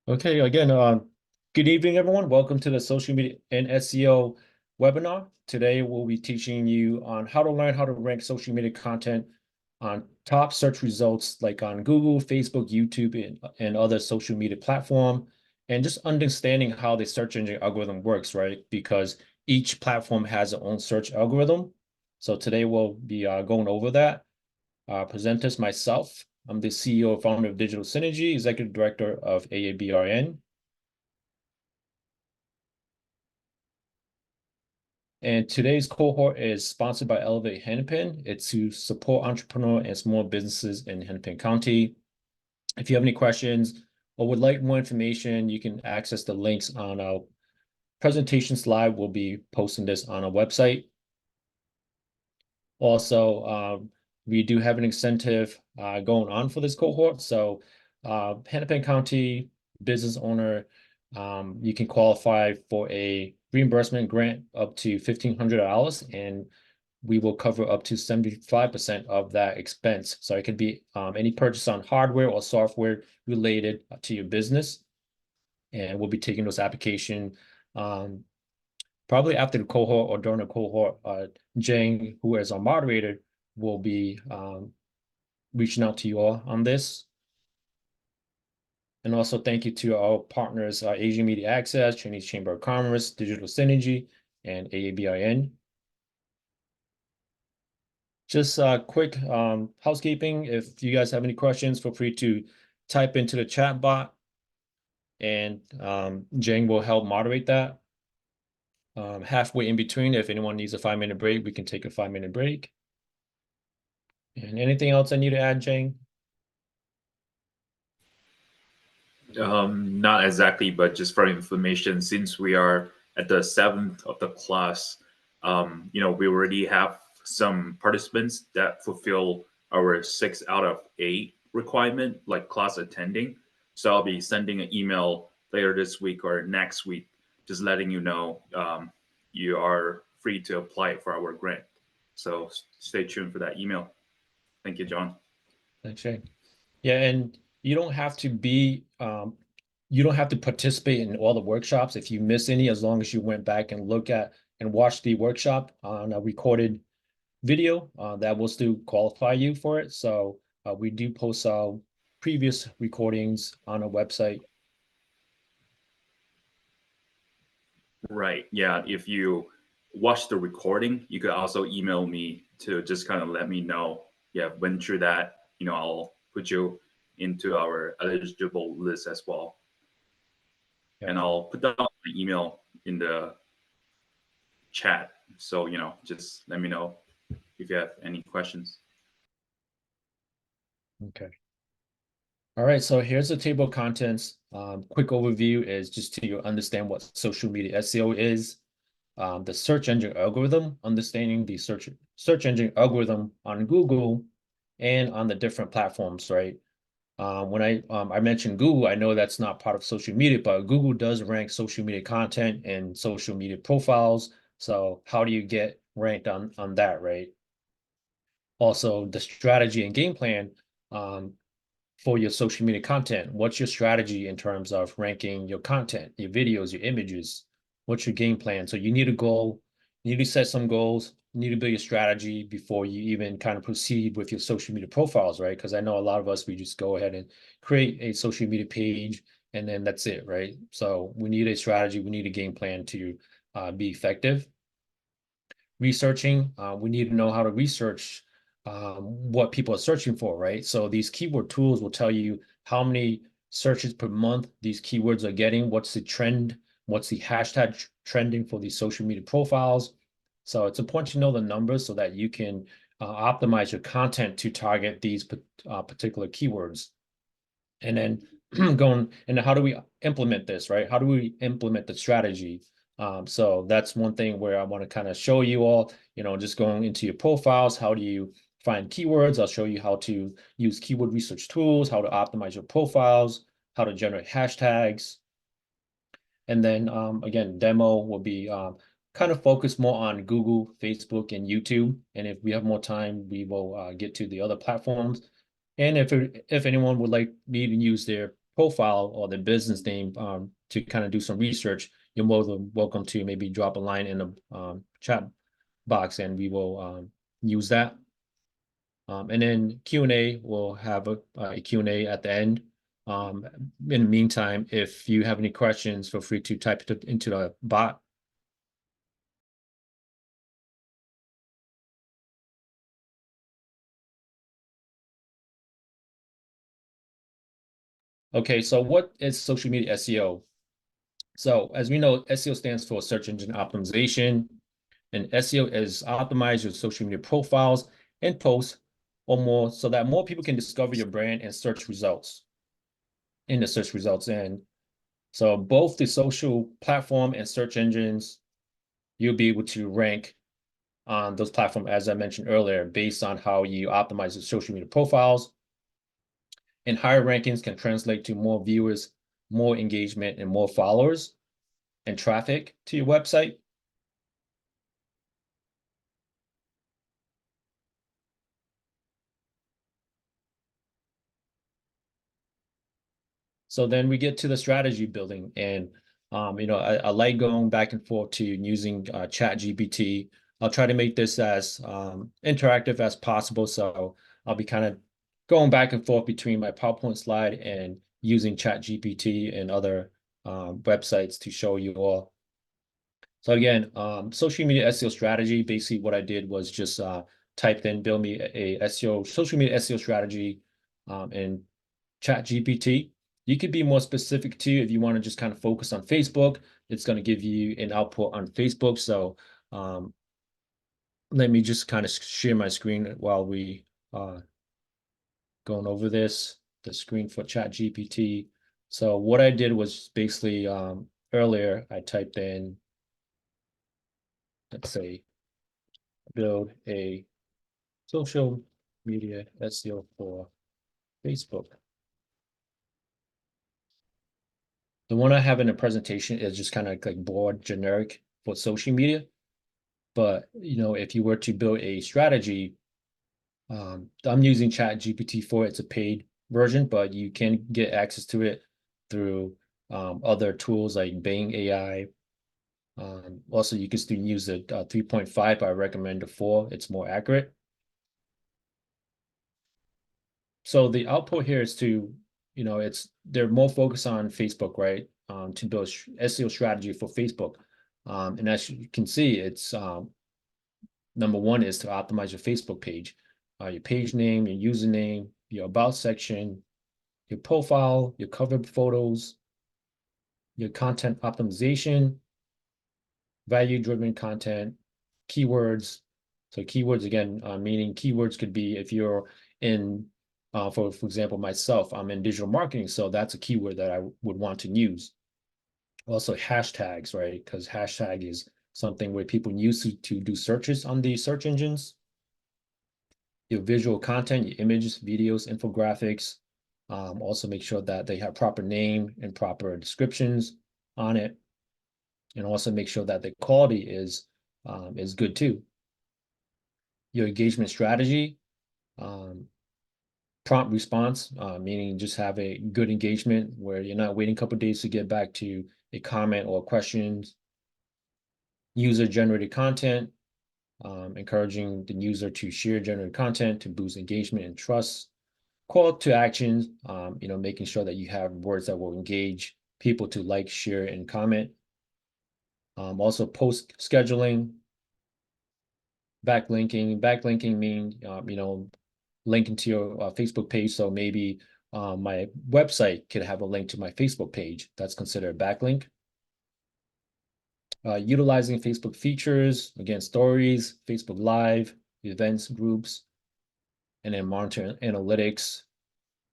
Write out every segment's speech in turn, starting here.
Okay, again, good evening, everyone. Welcome to the social media and SEO webinar. Today, we'll be teaching you on how to learn how to rank social media content on top search results like on Google, Facebook, YouTube, and other social media platform, and just understanding how the search engine algorithm works, right? Because each platform has its own search algorithm. So today, we'll be going over that. Presenters myself. I'm the CEO and founder of Digital Synergy, Executive Director of AABRN. And today's cohort is sponsored by Elevate Hennepin. It's to support entrepreneur and small businesses in Hennepin County. If you have any questions or would like more information, you can access the links on our presentation slide. We'll be posting this on our website. Also, we do have an incentive going on for this cohort. So Hennepin County business owner, you can qualify for a reimbursement grant up to $1,500, and we will cover up to 75% of that expense. So it could be any purchase on hardware or software related to your business. And we'll be taking those application probably after the cohort or during the cohort. Jane, who is our moderator, will be reaching out to you all on this. And also thank you to our partners, Asian Media Access, Chinese Chamber of Commerce, Digital Synergy, and AABIN. Just quick housekeeping. If you guys have any questions, feel free to type into the chat bot, and Jane will help moderate that. Halfway in between, if anyone needs a 5-minute break, we can take a 5-minute break. And anything else I need to add, Jane? Not exactly, but just for information, since we are at the 7th of the class, we already have some participants that fulfill our 6 out of 8 requirement, like class attending. So I'll be sending an email later this week or next week, just letting you know you are free to apply for our grant. So stay tuned for that email. Thank you, John. Thanks, Jane. Yeah, and you don't have to participate in all the workshops if you miss any, as long as you went back and look at and watch the workshop on a recorded video, that will still qualify you for it. So we do post our previous recordings on our website. Right. Yeah. If you watch the recording, you could also email me to just kind of let me know. Yeah, went through that. I'll put you into our eligible list as well. Yeah. And I'll put down my email in the chat. So, just let me know if you have any questions. Okay. All right, so here's the table of contents. Quick overview is just to understand what social media SEO is. The search engine algorithm, understanding the search engine algorithm on Google and on the different platforms, right? When I mentioned Google, I know that's not part of social media, but Google does rank social media content and social media profiles. So how do you get ranked on that, right? Also, the strategy and game plan for your social media content. What's your strategy in terms of ranking your content, your videos, your images? What's your game plan? So you need a goal, you need to set some goals, you need to build your strategy before you even kind of proceed with your social media profiles, right? Because I know a lot of us, we just go ahead and create a social media page and then that's it, right? So we need a strategy, we need a game plan to be effective. Researching, we need to know how to research what people are searching for, right? So these keyword tools will tell you how many searches per month these keywords are getting, what's the trend, what's the hashtag trending for these social media profiles. So it's important to know the numbers so that you can optimize your content to target these particular keywords. And then how do we implement this, right? How do we implement the strategy? So that's one thing where I want to kind of show you all, just going into your profiles, how do you find keywords? I'll show you how to use keyword research tools, how to optimize your profiles, how to generate hashtags. And then again, demo will be kind of focused more on Google, Facebook, and YouTube. And if we have more time, we will get to the other platforms. And if anyone would like me to use their profile or their business name to kind of do some research, you're more than welcome to maybe drop a line in the chat box and we will use that. And then Q&A, we'll have a Q&A at the end. In the meantime, if you have any questions, feel free to type it into the bot. Okay, so what is social media SEO? So as we know, SEO stands for search engine optimization, and SEO is optimize your social media profiles and posts or more so that more people can discover your brand and search results in the search results. And so both the social platform and search engines, you'll be able to rank on those platforms, as I mentioned earlier, based on how you optimize your social media profiles. And higher rankings can translate to more viewers, more engagement, and more followers and traffic to your website. So then we get to the strategy building, and I like going back and forth to using Chat GPT. I'll try to make this as interactive as possible. So I'll be kind of going back and forth between my PowerPoint slide and using Chat GPT and other websites to show you all. So again, social media SEO strategy, basically what I did was just typed in, build me a SEO, social media SEO strategy in Chat GPT. You could be more specific too if you want to just kind of focus on Facebook. It's going to give you an output on Facebook. So let me just kind of share my screen while we going over this, the screen for Chat GPT. So what I did was basically earlier I typed in, let's say, build a social media SEO for Facebook. The one I have in the presentation is just kind of like broad generic for social media. But if you were to build a strategy, I'm using Chat GPT for it. It's a paid version, but you can get access to it through other tools like Bing AI. Also, you can still use the 3.5, but I recommend the 4. It's more accurate. So the output here is to, they're more focused on Facebook, right? To build SEO strategy for Facebook. And as you can see, it's number one is to optimize your Facebook page, your page name, your username, your about section, your profile, your cover photos, your content optimization, value-driven content, keywords. So keywords, again, meaning keywords could be if you're in, for example, myself, I'm in digital marketing, so that's a keyword that I would want to use. Also hashtags, right? Because hashtag is something where people use to do searches on the search engines. Your visual content, your images, videos, infographics. Also make sure that they have proper name and proper descriptions on it. And also make sure that the quality is good too. Your engagement strategy, prompt response, meaning just have a good engagement where you're not waiting a couple of days to get back to a comment or questions. User-generated content, encouraging the user to share generated content to boost engagement and trust. Call to actions, making sure that you have words that will engage people to like, share, and comment. Also post scheduling, backlinking. Backlinking means, linking to your Facebook page. So maybe my website could have a link to my Facebook page. That's considered a backlink. Utilizing Facebook features, again, stories, Facebook Live, events, groups, and then monitor analytics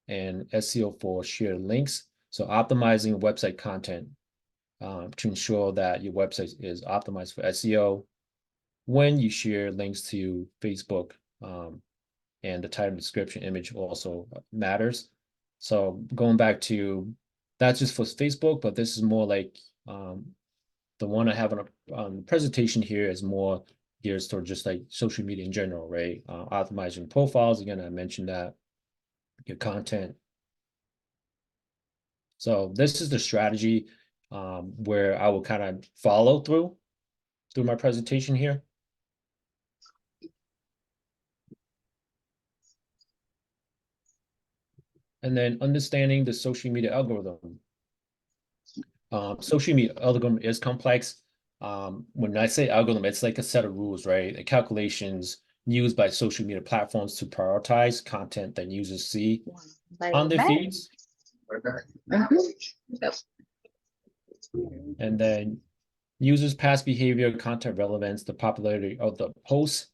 and SEO for shared links. So optimizing website content to ensure that your website is optimized for SEO. When you share links to Facebook, and the title, description, image also matters. So going back to, that's just for Facebook, but this is more like the one I have on the presentation here is more geared toward just like social media in general, right? Optimizing profiles, again, I mentioned that, your content, So this is the strategy where I will kind of follow through my presentation here. And then understanding the social media algorithm. Social media algorithm is complex. When I say algorithm, it's like a set of rules, right? The calculations used by social media platforms to prioritize content that users see on their feeds. And then users' past behavior, content relevance, the popularity of the posts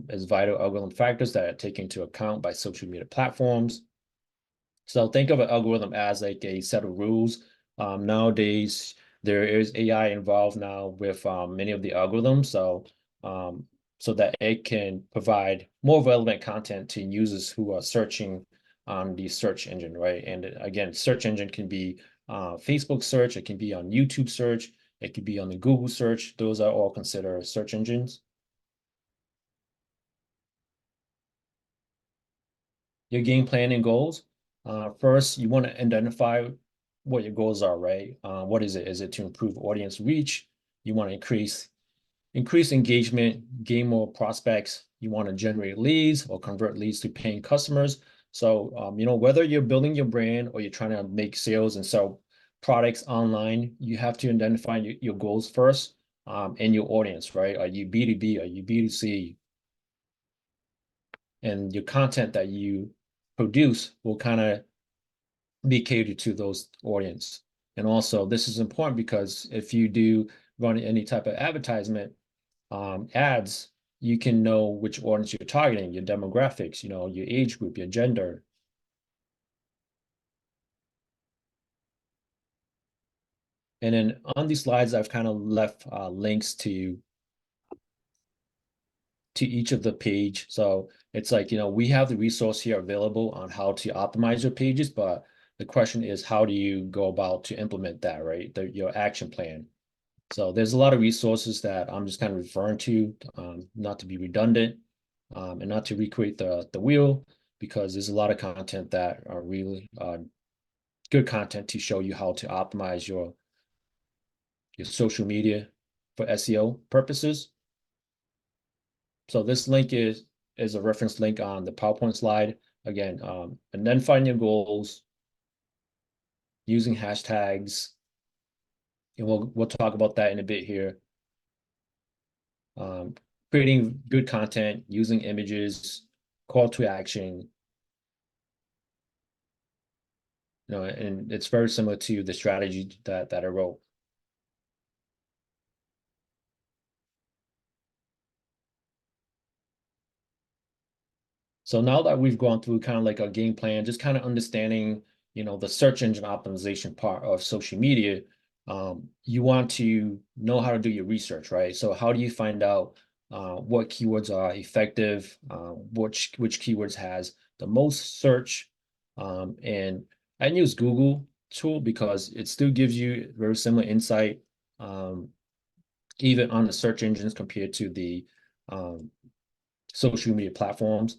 is vital algorithm factors that are taken into account by social media platforms. So think of an algorithm as like a set of rules. Nowadays, there is AI involved now with many of the algorithms, so that it can provide more relevant content to users who are searching on the search engine, right? And again, search engine can be Facebook search, it can be on YouTube search, it could be on the Google search. Those are all considered search engines. Your game plan and goals. First, you want to identify what your goals are, right? What is it? Is it to improve audience reach? You want to increase engagement, gain more prospects. You want to generate leads or convert leads to paying customers. So, whether you're building your brand or you're trying to make sales and sell products online, you have to identify your goals first, and your audience, right? Are you B2B? Are you B2C? And your content that you produce will kind of be catered to those audience. And also, this is important because if you do run any type of advertisement, ads, you can know which audience you're targeting, your demographics, your age group, your gender. And then on these slides, I've kind of left links to each of the page. So it's like, we have the resource here available on how to optimize your pages, but the question is, how do you go about to implement that, right? Your action plan. So there's a lot of resources that I'm just kind of referring to, not to be redundant, and not to recreate the wheel, because there's a lot of content that are really good content to show you how to optimize your social media for SEO purposes. So this link is a reference link on the PowerPoint slide. Again, and then find your goals using hashtags, and we'll talk about that in a bit here. Um, Creating good content, using images, call to action, and it's very similar to the strategy that I wrote. So now that we've gone through kind of like a game plan, just kind of understanding, the search engine optimization part of social media, you want to know how to do your research, right? So how do you find out what keywords are effective, which keywords has the most search, and I use Google tool because it still gives you very similar insight, um, even on the search engines compared to the um, social media platforms.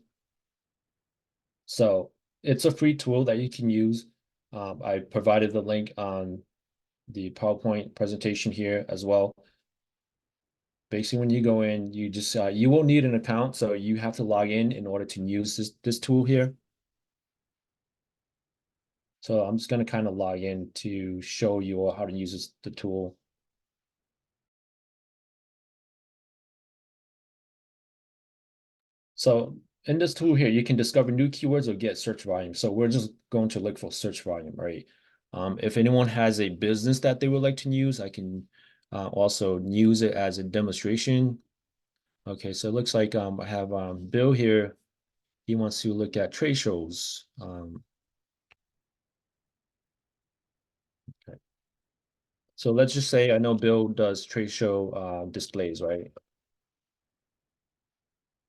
So it's a free tool that you can use. I provided the link on the PowerPoint presentation here as well. Basically, when you go in, you just you will need an account, so you have to log in order to use this tool here. So I'm just going to kind of log in to show you how to use the tool. So in this tool here, you can discover new keywords or get search volume. So we're just going to look for search volume, right? If anyone has a business that they would like to use, I can also use it as a demonstration. Okay, so it looks like I have Bill here. He wants to look at trade shows. Okay. So let's just say I know Bill does trade show displays, right?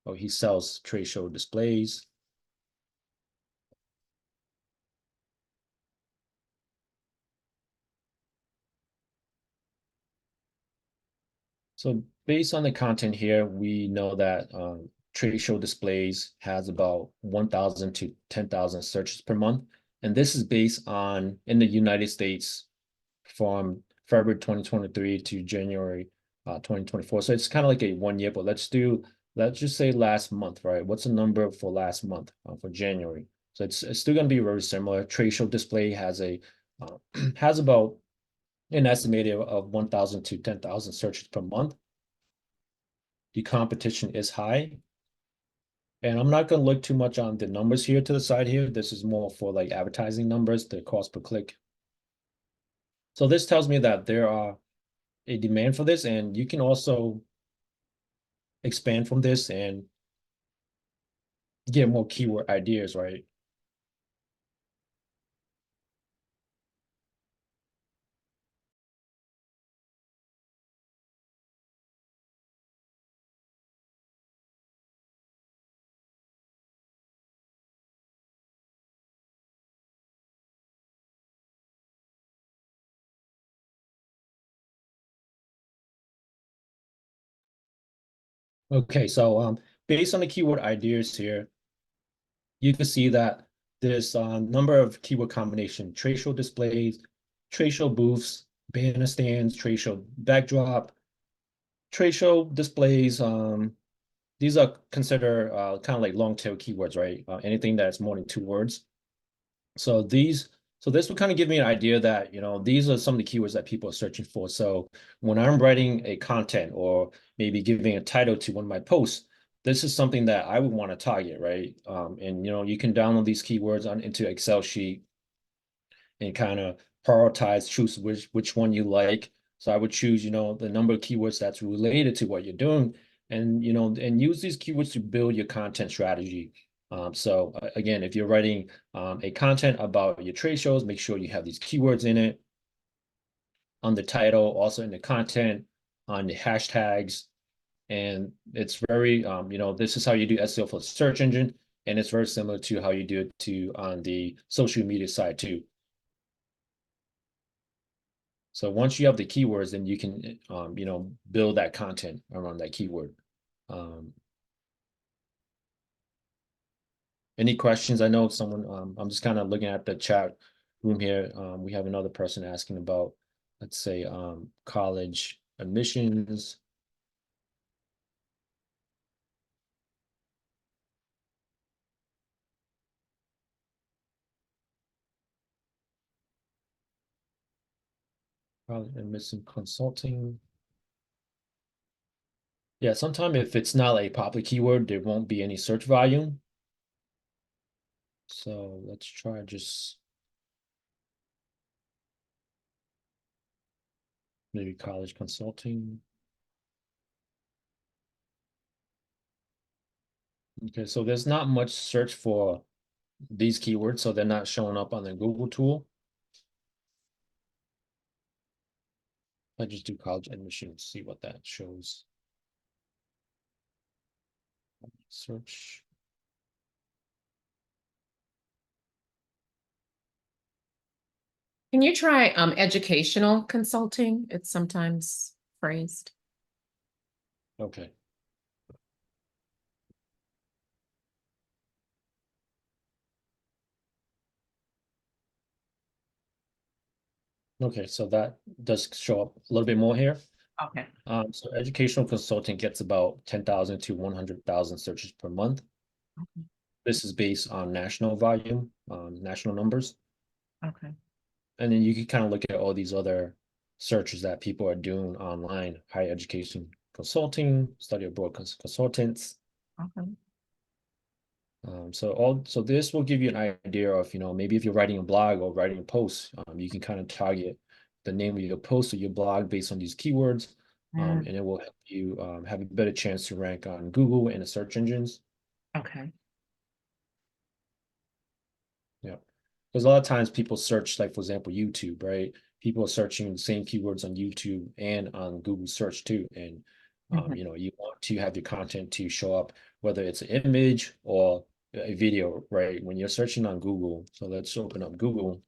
Oh, he sells trade show displays. So based on the content here, we know that trade show displays has about 1,000 to 10,000 searches per month. And this is based on in the United States from February 2023 to January 2024. So it's kind of like a 1 year, but let's just say last month, right? What's the number for last month for January? So it's still going to be very similar. Trade show display has a has about an estimated of 1,000 to 10,000 searches per month. The competition is high. And I'm not going to look too much on the numbers here to the side here. This is more for like advertising numbers, the cost per click. So this tells me that there are a demand for this, and you can also expand from this and get more keyword ideas, right? Okay, so based on the keyword ideas here, you can see that there's a number of keyword combination, trade show displays, trade show booths, banner stands, trade show backdrop, trade show displays. These are considered kind of like long tail keywords, right? Anything that's more than 2 words. So this will kind of give me an idea that, these are some of the keywords that people are searching for. So when I'm writing a content or maybe giving a title to one of my posts, this is something that I would want to target, right? And you can download these keywords into Excel sheet and kind of prioritize, choose which one you like. So I would choose, the number of keywords that's related to what you're doing, and and use these keywords to build your content strategy. So again, if you're writing a content about your trade shows, make sure you have these keywords in it on the title, also in the content, on the hashtags, and it's very this is how you do SEO for the search engine, and it's very similar to how you do it to on the social media side too. So once you have the keywords, then you can, build that content around that keyword. Um, any questions? I know someone, I'm just kind of looking at the chat room here. We have another person asking about, let's say, college admissions. College admission consulting. Yeah, sometimes if it's not a popular keyword, there won't be any search volume. So let's try just maybe college consulting. Okay, so there's not much search for these keywords, so they're not showing up on the Google tool. I just do college admissions, see what that shows. Search. Can you try educational consulting? It's sometimes phrased. Okay. Okay, so that does show up a little bit more here. Okay. So educational consulting gets about 10,000 to 100,000 searches per month. Okay. This is based on national volume, national numbers. Okay. And then you can kind of look at all these other searches that people are doing online, higher education consulting, study abroad consultants. Okay. So this will give you an idea of, maybe if you're writing a blog or writing a post, you can kind of target the name of your post or your blog based on these keywords, and it will help you have a better chance to rank on Google and the search engines. Okay. Yeah, because a lot of times people search, like for example, YouTube, right? People are searching the same keywords on YouTube and on Google search too, and you want to have your content to show up, whether it's an image or a video, right? When you're searching on Google, so let's open up Google.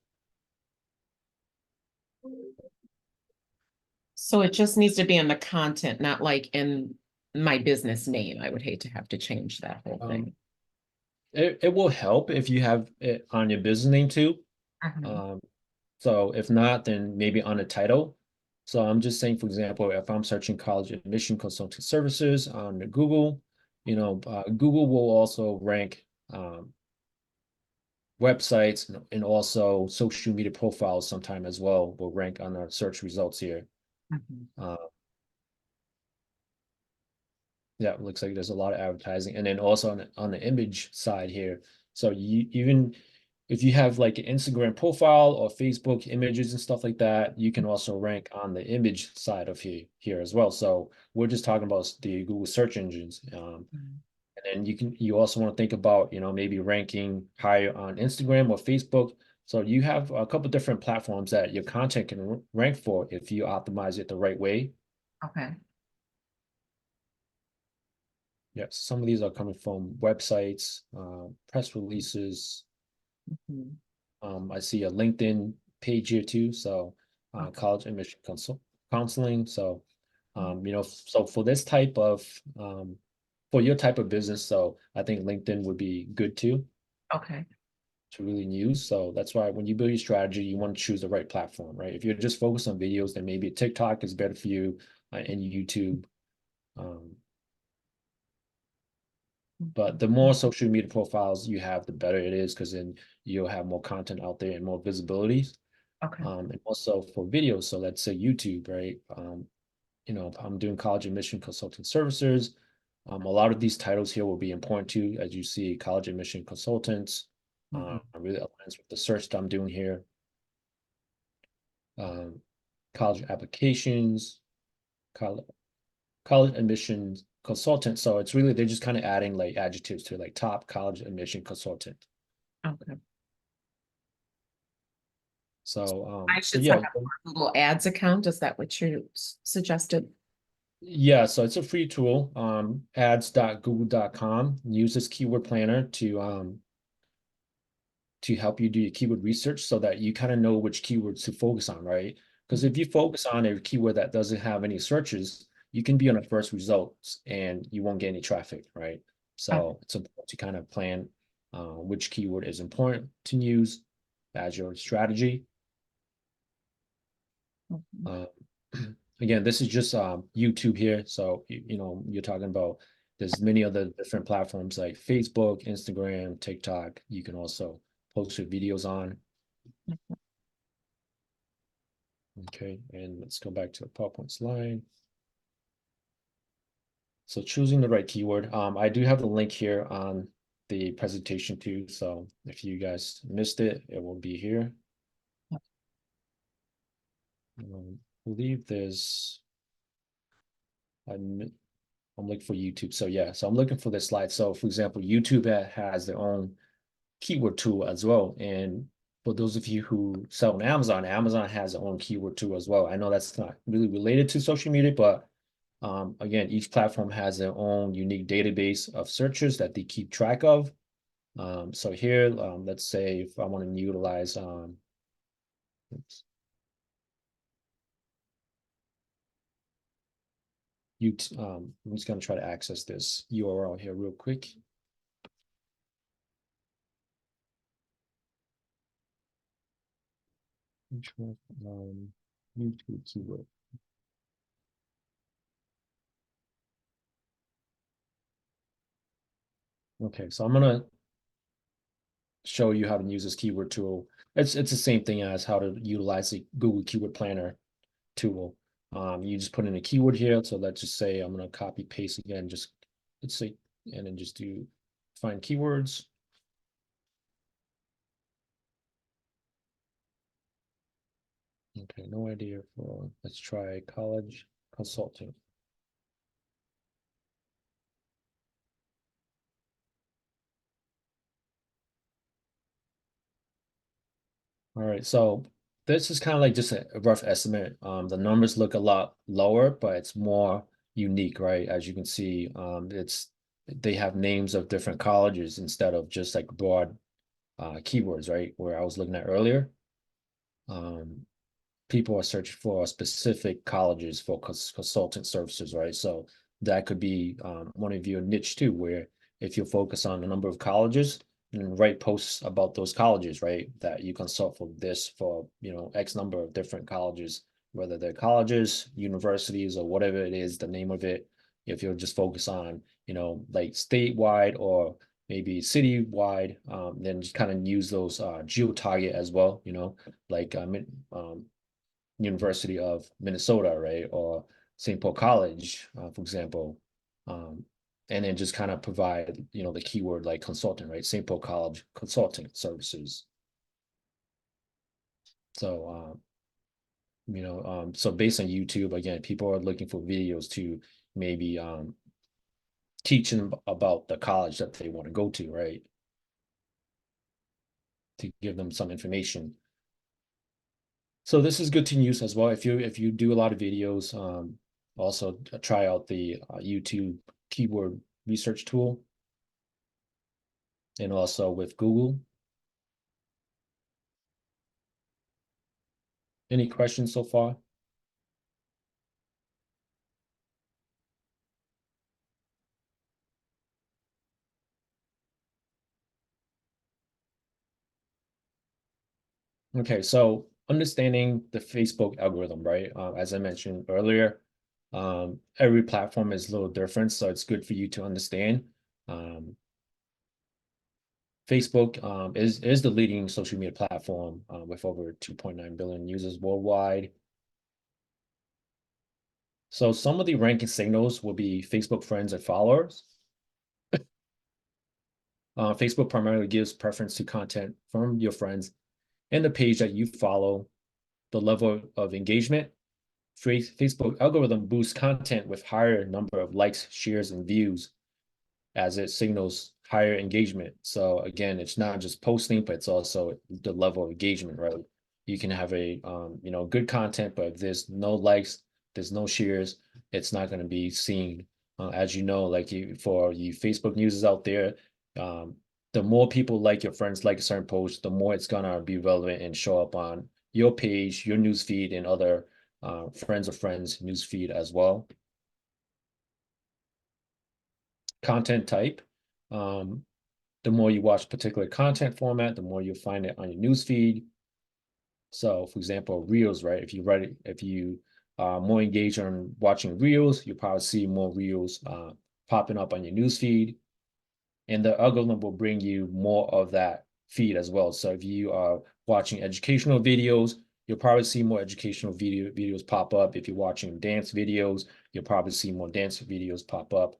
So it just needs to be in the content, not like in my business name. I would hate to have to change that whole thing. it will help if you have it on your business name too. Mhm. So if not, then maybe on the title. So I'm just saying, for example, if I'm searching college admission consulting services on the Google, Google will also rank websites and also social media profiles sometime as well will rank on our search results here. Mhm. Uh, yeah, it looks like there's a lot of advertising, and then also on the image side here. So you even if you have like an Instagram profile or Facebook images and stuff like that, you can also rank on the image side of here as well. So we're just talking about the Google search engines. Mhm. And then you also want to think about, maybe ranking higher on Instagram or Facebook. So you have a couple different platforms that your content can rank for if you optimize it the right way. Okay. Yes, some of these are coming from websites, press releases. Mhm. I see a LinkedIn page here too. So Okay. college admission counseling. So Mhm. so for this type of for your type of business, so I think LinkedIn would be good too Okay. to really use. So that's why when you build your strategy, you want to choose the right platform, right? If you're just focused on videos, then maybe TikTok is better for you and YouTube. Um, but the more social media profiles you have, the better it is because then you'll have more content out there and more visibility. Okay. And also for videos, so let's say YouTube, right? I'm doing college admission consulting services. A lot of these titles here will be important too, as you see, college admission consultants. Mhm. Really aligns with the search that I'm doing here. Um, college applications, college, college admissions consultant. So it's really they're just kind of adding like adjectives to like top college admission consultant. Okay. So I so should sign yeah, up for a Google Ads account. Is that what you suggested? yeah, so it's a free tool, ads.google.com. Use this keyword planner to help you do your keyword research so that you kind of know which keywords to focus on, right? Because if you focus on a keyword that doesn't have any searches, you can be on the first results and you won't get any traffic, right? Okay. So it's important to kind of plan which keyword is important to use as your strategy. Mhm. Uh, again, this is just YouTube here. So, you're talking about there's many other different platforms like Facebook, Instagram, TikTok. You can also post your videos on. Okay, and let's go back to the PowerPoint slide. So choosing the right keyword. I do have the link here on the presentation too. So if you guys missed it, it will be here. I believe I'm looking for YouTube. So yeah, so I'm looking for this slide. So for example, YouTube has their own keyword tool as well. And for those of you who sell on Amazon, Amazon has their own keyword tool as well. I know that's not really related to social media, but again, each platform has their own unique database of searches that they keep track of. So here, let's say if I want to utilize, oops, I'm just going to try to access this URL here real quick. YouTube keyword. Okay, so I'm gonna show you how to use this keyword tool. It's the same thing as how to utilize the Google Keyword Planner tool. You just put in a keyword here. So let's just say I'm gonna copy paste again. Just let's say and then just do find keywords. Okay, no idea for let's try college consulting. All right, so this is kind of like just a rough estimate. The numbers look a lot lower, but it's more unique, right? As you can see, they have names of different colleges instead of just like broad keywords, right? Where I was looking at earlier. Um, People are searching for specific colleges for consultant services, right? So that could be one of your niche too, where if you focus on a number of colleges and write posts about those colleges, right? That you consult for this for, X number of different colleges, whether they're colleges, universities, or whatever it is, the name of it. If you'll just focus on, like statewide or maybe citywide, then just kind of use those geo target as well, like University of Minnesota, right? Or St. Paul College, for example. And then just kind of provide, the keyword like consultant, right? St. Paul College consulting services. So, so based on YouTube, again, people are looking for videos to maybe teach them about the college that they want to go to, right? To give them some information. So this is good to use as well. If you do a lot of videos, also try out the YouTube keyword research tool, and also with Google. Any questions so far? Okay, so understanding the Facebook algorithm, right? As I mentioned earlier, every platform is a little different, so it's good for you to understand. Facebook is the leading social media platform with over 2.9 billion users worldwide. So some of the ranking signals will be Facebook friends and followers. Facebook primarily gives preference to content from your friends and the page that you follow, the level of engagement. Facebook algorithm boosts content with higher number of likes, shares, and views as it signals higher engagement. So again, it's not just posting, but it's also the level of engagement, right? You can have a good content, but if there's no likes, there's no shares, it's not going to be seen. As you know, like for you Facebook users out there, um, the more people like your friends like a certain post, the more it's gonna be relevant and show up on your page, your news feed, and other friends of friends news feed as well. Content type. The more you watch particular content format, the more you'll find it on your news feed. So, for example, Reels, right? If you are more engaged on watching Reels, you'll probably see more Reels popping up on your news feed, and the algorithm will bring you more of that feed as well. So, if you are watching educational videos, you'll probably see more educational videos pop up. If you're watching dance videos, you'll probably see more dance videos pop up.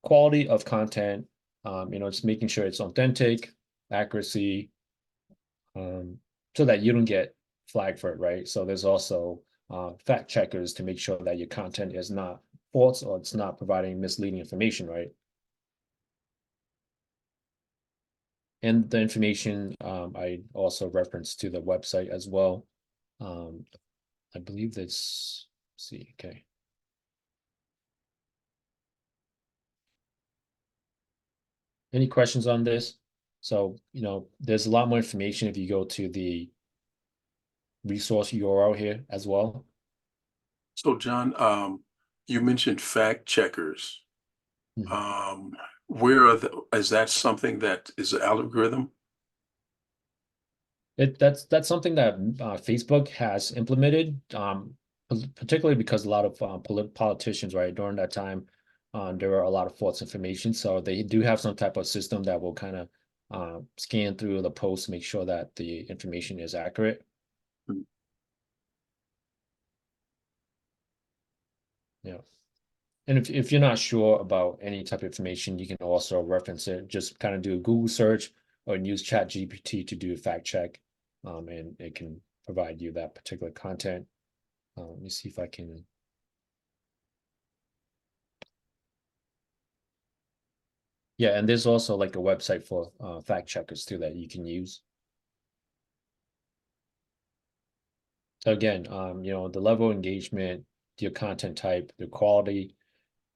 Quality of content, just making sure it's authentic, accuracy, so that you don't get flagged for it, right? So there's also fact checkers to make sure that your content is not false or it's not providing misleading information, right? And the information I also reference to the website as well. I believe that's, let's see, okay. Any questions on this? So, there's a lot more information if you go to the resource URL here as well. So John, you mentioned fact checkers. Mhm. Where are is that something that is an algorithm? That's something that Facebook has implemented, particularly because a lot of politicians, right, during that time, there were a lot of false information. So they do have some type of system that will kind of scan through the posts, make sure that the information is accurate. Hmm. Yeah. And if you're not sure about any type of information, you can also reference it. Just kind of do a Google search or use ChatGPT to do a fact check, and it can provide you that particular content. Let me see if I can. Yeah, and there's also like a website for fact checkers too that you can use. So again, the level of engagement, your content type, the quality,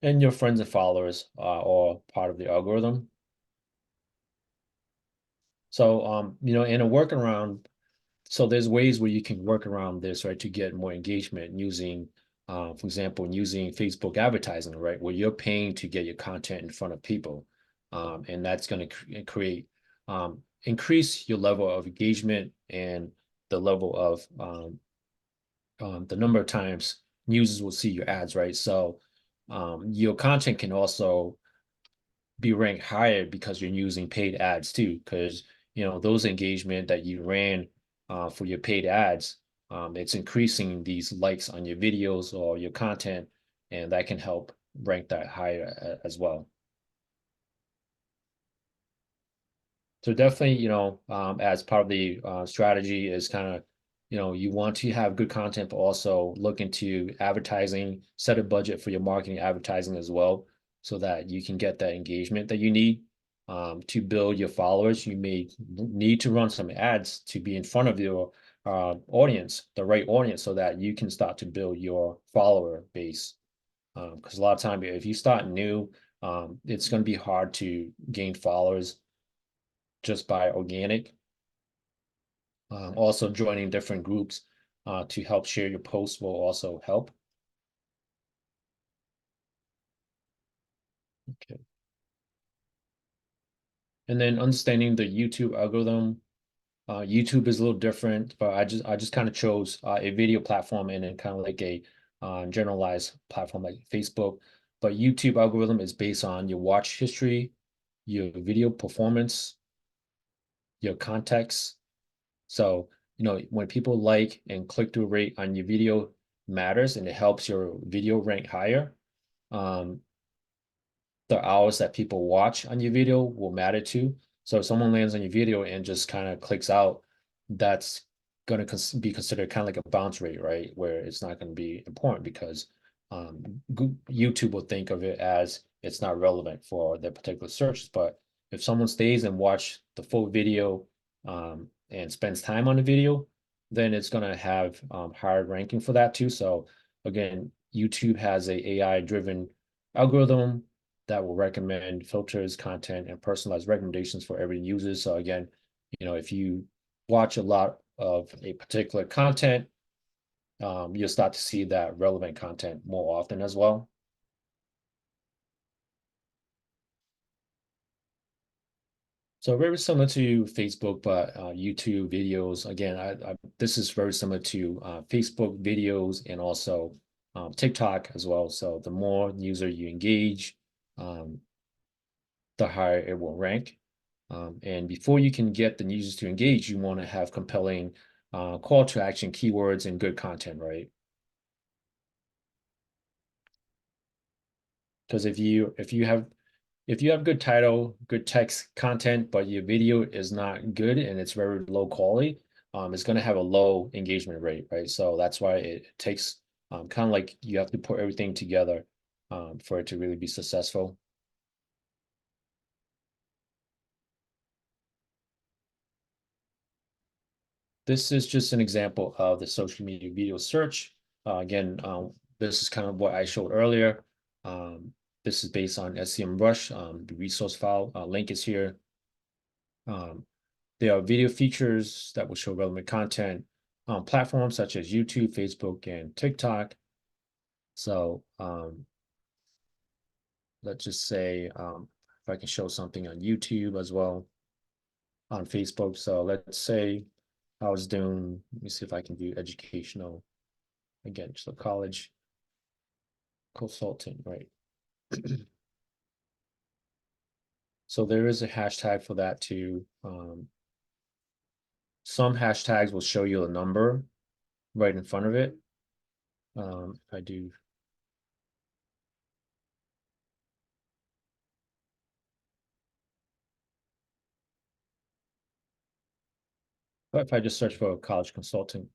and your friends and followers are all part of the algorithm. So, in a workaround, so there's ways where you can work around this, right, to get more engagement using For example, using Facebook advertising, right, where you're paying to get your content in front of people, and that's going to create increase your level of engagement and the level of the number of times users will see your ads, right? So your content can also be ranked higher because you're using paid ads too, because those engagement that you ran for your paid ads, it's increasing these likes on your videos or your content, and that can help rank that higher as well. So definitely, as part of the strategy is kind of, you want to have good content, but also look into advertising, set a budget for your marketing advertising as well, so that you can get that engagement that you need to build your followers. You may need to run some ads to be in front of your audience, the right audience, so that you can start to build your follower base. Because a lot of time, if you start new, it's going to be hard to gain followers just by organic. Also joining different groups to help share your posts will also help. Okay. And then understanding the YouTube algorithm. YouTube is a little different, but I just kind of chose a video platform and then kind of like a generalized platform like Facebook. But YouTube algorithm is based on your watch history, your video performance, your context. So, when people like and click through rate on your video matters and it helps your video rank higher. Um, the hours that people watch on your video will matter too. So if someone lands on your video and just kind of clicks out, that's going to be considered kind of like a bounce rate, right? Where it's not going to be important because YouTube will think of it as it's not relevant for their particular search. But if someone stays and watch the full video and spends time on the video, then it's going to have higher ranking for that too. So again, YouTube has a AI-driven algorithm that will recommend filters, content, and personalized recommendations for every user. So again, if you watch a lot of a particular content, you'll start to see that relevant content more often as well. So very similar to Facebook, but YouTube videos. Again, this is very similar to Facebook videos and also TikTok as well. So the more user you engage, the higher it will rank. And before you can get the users to engage, you want to have compelling call to action keywords and good content, right? Because if you have good title, good text content, but your video is not good and it's very low quality, it's going to have a low engagement rate, right? So that's why it takes kind of like you have to put everything together for it to really be successful. This is just an example of the social media video search. Again, this is kind of what I showed earlier. This is based on SEMrush. The resource file link is here. There are video features that will show relevant content on platforms such as YouTube, Facebook, and TikTok. So let's just say if I can show something on YouTube as well, on Facebook. So let's say I was doing, let me see if I can do educational, again, just a college consultant, right? So there is a hashtag for that too. Some hashtags will show you a number right in front of it. If I do, but if I just search for a college consultant,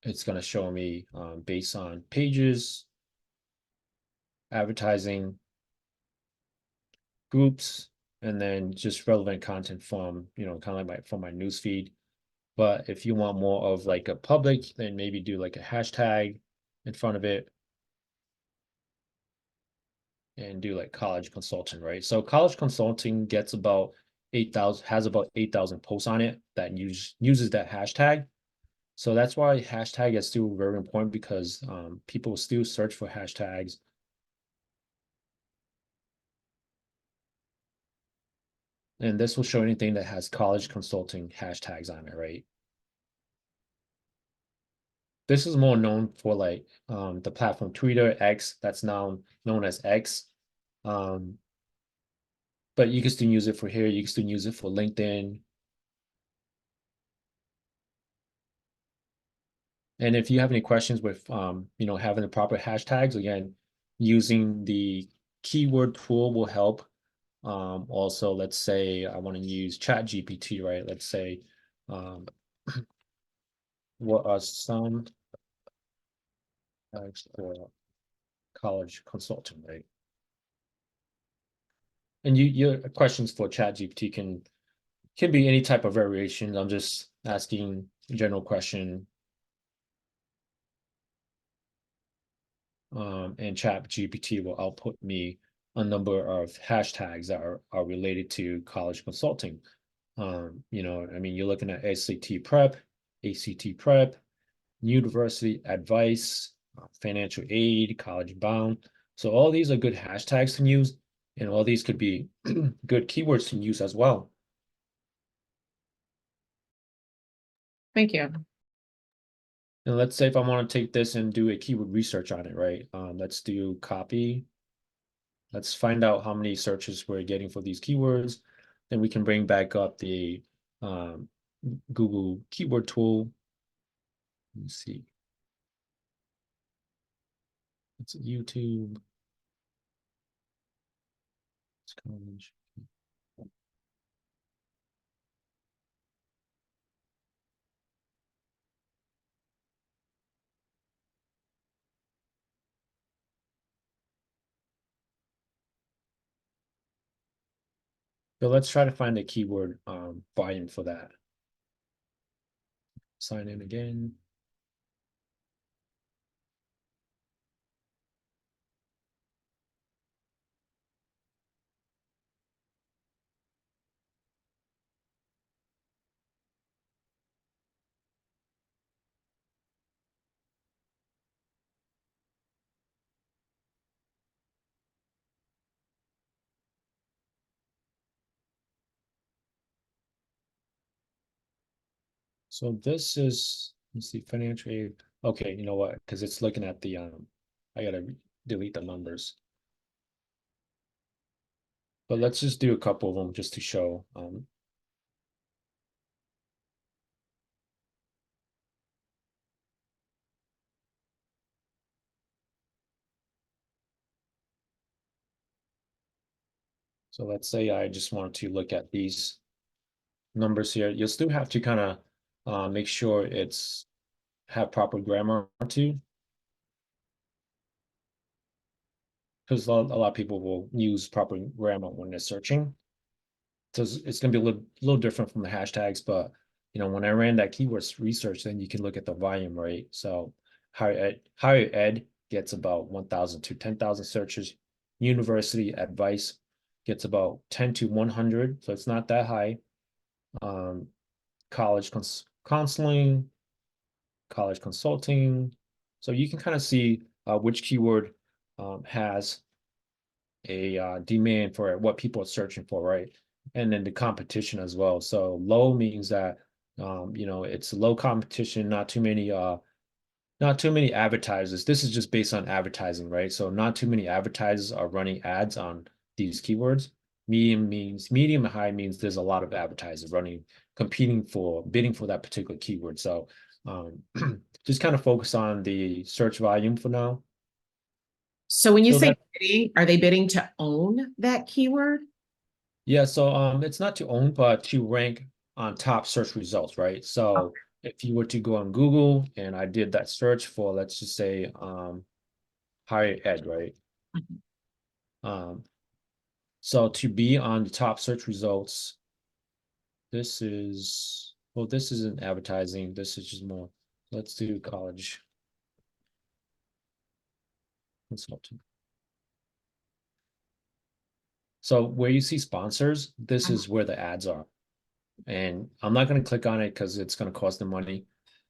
it's going to show me based on pages, advertising, groups, and then just relevant content from, kind of like from my news feed. But if you want more of like a public, then maybe do like a hashtag in front of it and do like college consulting, right? So college consulting gets about 8,000, has about 8,000 posts on it that uses that hashtag. So that's why hashtag is still very important because people still search for hashtags. And this will show anything that has college consulting hashtags on it, right? This is more known for like the platform Twitter, X, that's now known as X. But you can still use it for here. You can still use it for LinkedIn. And if you have any questions with having the proper hashtags, again, using the keyword tool will help. Also, let's say I want to use Chat GPT, right? Let's say what are some tags for college consulting, right? And your questions for Chat GPT can be any type of variation. I'm just asking a general question. And Chat GPT will output me a number of hashtags that are related to college consulting. I mean, you're looking at ACT prep, university advice, financial aid, college bound. So all these are good hashtags to use, and all these could be good keywords to use as well. Thank you. And let's say if I want to take this and do a keyword research on it, right? Let's do copy. Let's find out how many searches we're getting for these keywords. Then we can bring back up the Google keyword tool. Let's see. It's YouTube. It's college. So let's try to find a keyword volume for that. Sign in again. So this is, let's see, financial aid. Okay, you know what? Because it's looking at the I gotta delete the numbers. But let's just do a couple of them just to show. So let's say I just want to look at these numbers here. You'll still have to kind of make sure it's have proper grammar too. Because a lot of people will use proper grammar when they're searching. So it's going to be a little different from the hashtags, but when I ran that keywords research, then you can look at the volume rate. So higher ed gets about 1,000 to 10,000 searches. University advice gets about 10 to 100, so it's not that high. College counseling, college consulting. So you can kind of see which keyword has a demand for what people are searching for, right? And then the competition as well. So low means that it's low competition, not too many advertisers. This is just based on advertising, right? So not too many advertisers are running ads on these keywords. Medium and high means there's a lot of advertisers running, bidding for that particular keyword. So just kind of focus on the search volume for now. So when you So say that bidding, are they bidding to own that keyword? Yeah, so it's not to own, but to rank on top search results, right? So if you were to go on Google and I did that search for, let's just say higher ed, right? Um, so to be on the top search results, this isn't advertising, this is just more, let's do college consulting. So where you see sponsors, this is where the ads are. And I'm not going to click on it because it's going to cost them money.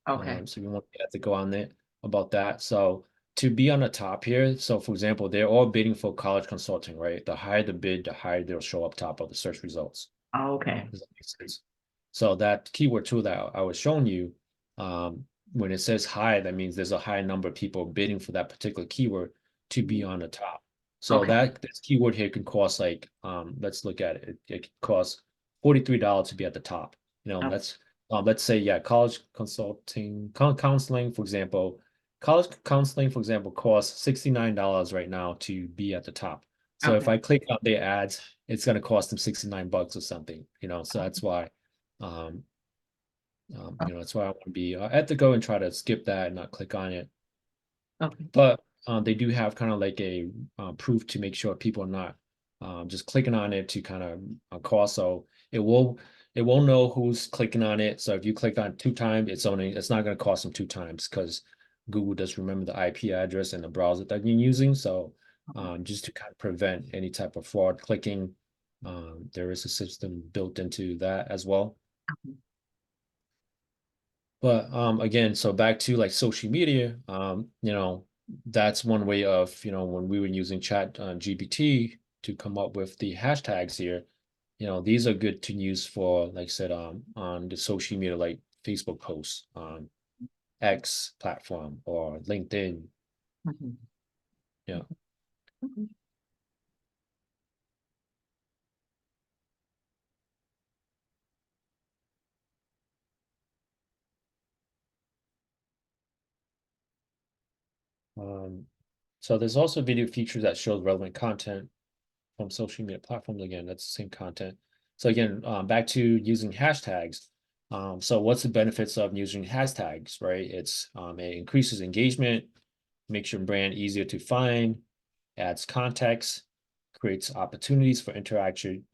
Okay, So we want to go on it about that. So to be on the top here, so for example, they're all bidding for college consulting, right? The higher the bid, the higher they'll show up top of the search results. okay, Does that make sense? So that keyword tool that I was showing you, when it says high, that means there's a high number of people bidding for that particular keyword to be on the top. So Okay. that this keyword here could cost like, let's look at it. It could cost $43 to be at the top. You know, Oh. that's let's say, yeah, college consulting, counseling, for example, college counseling, for example, costs $69 right now to be at the top. So if Okay. I click on their ads, it's going to cost them $69 or something, you know, so that's why, um, that's why I want to be ethical and try to skip that and not click on it. Okay. But they do have kind of like a proof to make sure people are not just clicking on it to kind of cost. So it will know who's clicking on it. So if you click on it 2 times, it's not going to cost them 2 times because Google does remember the IP address and the browser that you're using. So just to kind of prevent any type of fraud clicking, there is a system built into that as well. But again, so back to like social media, that's one way of, when we were using chat GPT to come up with the hashtags here, these are good to use for, like I said, on the social media, like Facebook posts, X platform or LinkedIn. Mhm. Yeah. Okay. So there's also video features that shows relevant content from social media platforms. Again, that's the same content. So again, back to using hashtags. So what's the benefits of using hashtags, right? It increases engagement, makes your brand easier to find, adds context, creates opportunities for interaction,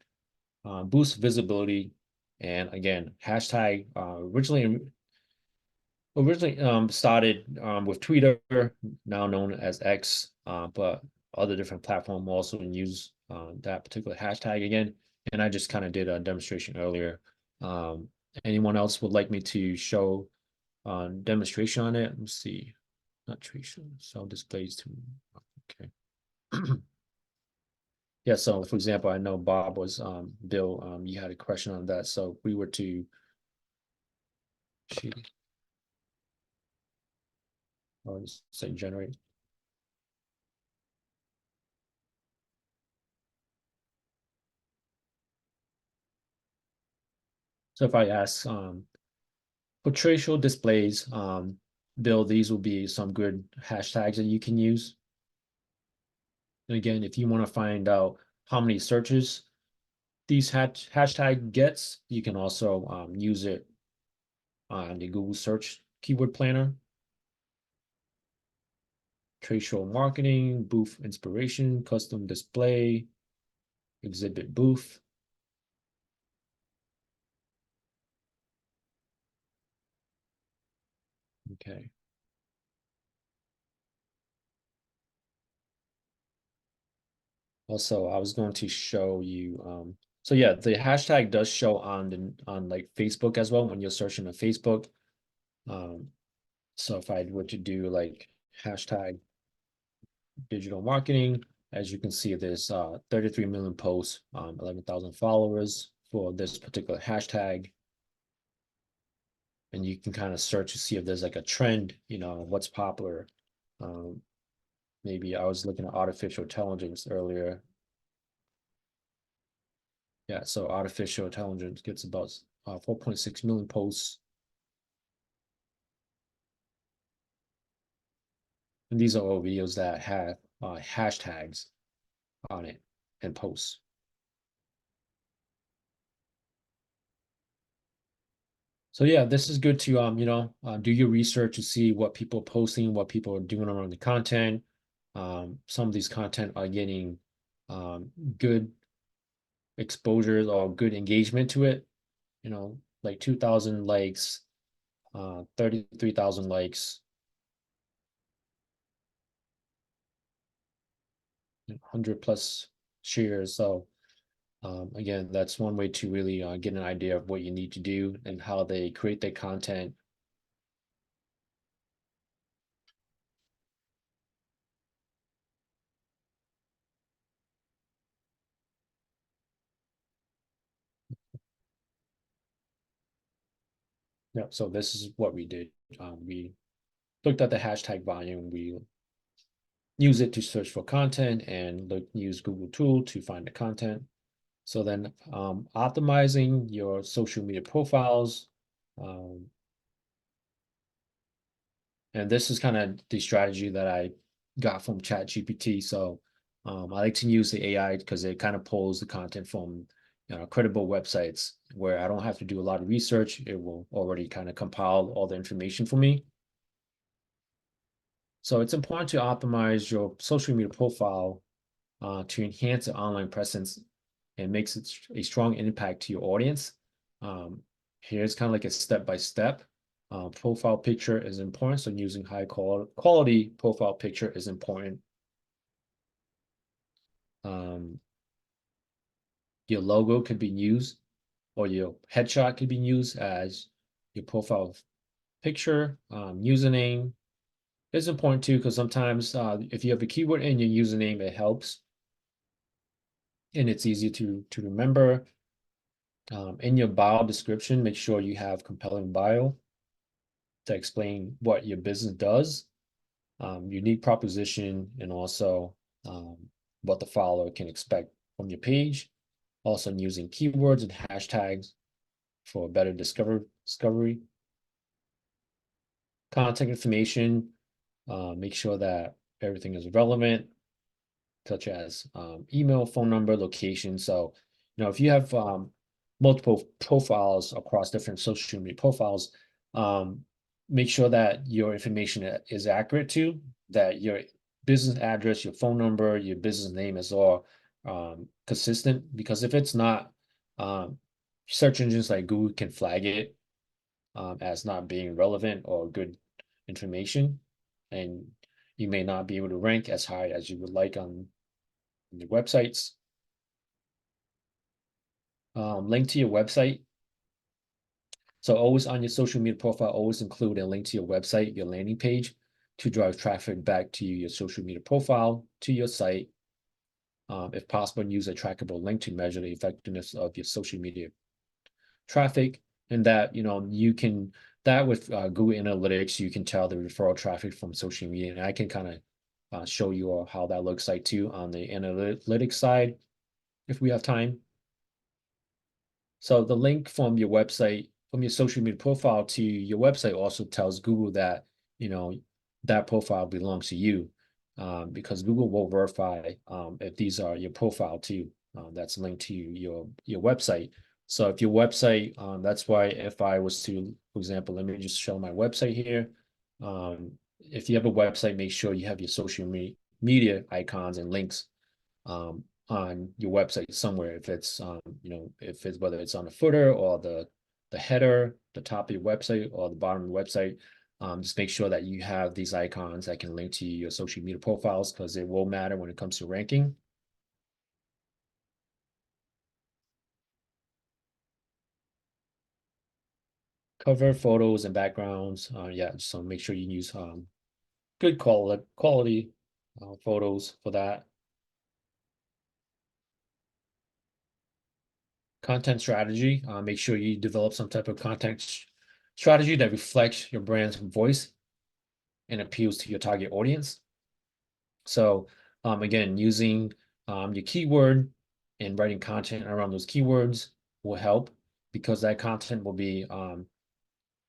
boosts visibility, and again, hashtag originally started with Twitter, now known as X, but other different platforms also use that particular hashtag again. And I just kind of did a demonstration earlier. Um, Anyone else would like me to show demonstration on it? Let's see. Not traction, so displays to okay. Yeah, so for example, I know Bob was Bill, you had a question on that. So if we were to she or say generate. So if I ask portrayal displays, Bill, these will be some good hashtags that you can use. And again, if you want to find out how many searches these hashtag gets, you can also use it on the Google search keyword planner. Trade show marketing, booth inspiration, custom display, exhibit booth. Okay. Also, I was going to show you, so yeah, the hashtag does show on like Facebook as well when you're searching on Facebook. Um, so if I were to do like hashtag digital marketing, as you can see, there's 33 million posts, 11,000 followers for this particular hashtag. And you can kind of search to see if there's like a trend, what's popular. Um, Maybe I was looking at artificial intelligence earlier. Yeah, so artificial intelligence gets about 4.6 million posts. And these are all videos that have hashtags on it and posts. So yeah, this is good to do your research to see what people are posting, what people are doing around the content. Some of these content are getting good exposures or good engagement to it. Like 2,000 likes, 33,000 likes, 100 plus shares. So again, that's one way to really get an idea of what you need to do and how they create their content. Yeah, so this is what we did. We looked at the hashtag volume, we use it to search for content and use Google tool to find the content. So then optimizing your social media profiles. And this is kind of the strategy that I got from ChatGPT. So I like to use the AI because it kind of pulls the content from credible websites where I don't have to do a lot of research. It will already kind of compile all the information for me. So it's important to optimize your social media profile to enhance the online presence and makes it a strong impact to your audience. Here's kind of like a step-by-step. Profile picture is important, so using high quality profile picture is important. Your logo could be used, or your headshot could be used as your profile picture. Username is important too, because sometimes if you have a keyword in your username, it helps, and it's easy to remember. In your bio description, make sure you have compelling bio to explain what your business does, unique proposition, and also what the follower can expect from your page. Also using keywords and hashtags for better discovery. Contact information, make sure that everything is relevant, such as email, phone number, location. So, if you have multiple profiles across different social media profiles, make sure that your information is accurate too, that your business address, your phone number, your business name is all consistent. Because if it's not, search engines like Google can flag it as not being relevant or good information, and you may not be able to rank as high as you would like on your websites. Link to your website. So always on your social media profile, always include a link to your website, your landing page, to drive traffic back to your social media profile, to your site. If possible, use a trackable link to measure the effectiveness of your social media traffic. And that, you can, that with Google Analytics, you can tell the referral traffic from social media. And I can kind of show you how that looks like too on the analytics side, if we have time. So the link from your website, from your social media profile to your website also tells Google that, that profile belongs to you, because Google will verify if these are your profile too, that's linked to your website. So if your website, that's why if I was to, for example, let me just show my website here. If you have a website, make sure you have your social media icons and links on your website somewhere. If it's if it's whether it's on the footer or the header, the top of your website or the bottom of the website, just make sure that you have these icons that can link to your social media profiles, because it will matter when it comes to ranking. Cover photos and backgrounds. Yeah, so make sure you use good quality photos for that. Content strategy. Make sure you develop some type of content strategy that reflects your brand's voice and appeals to your target audience. So again, using your keyword and writing content around those keywords will help, because that content will be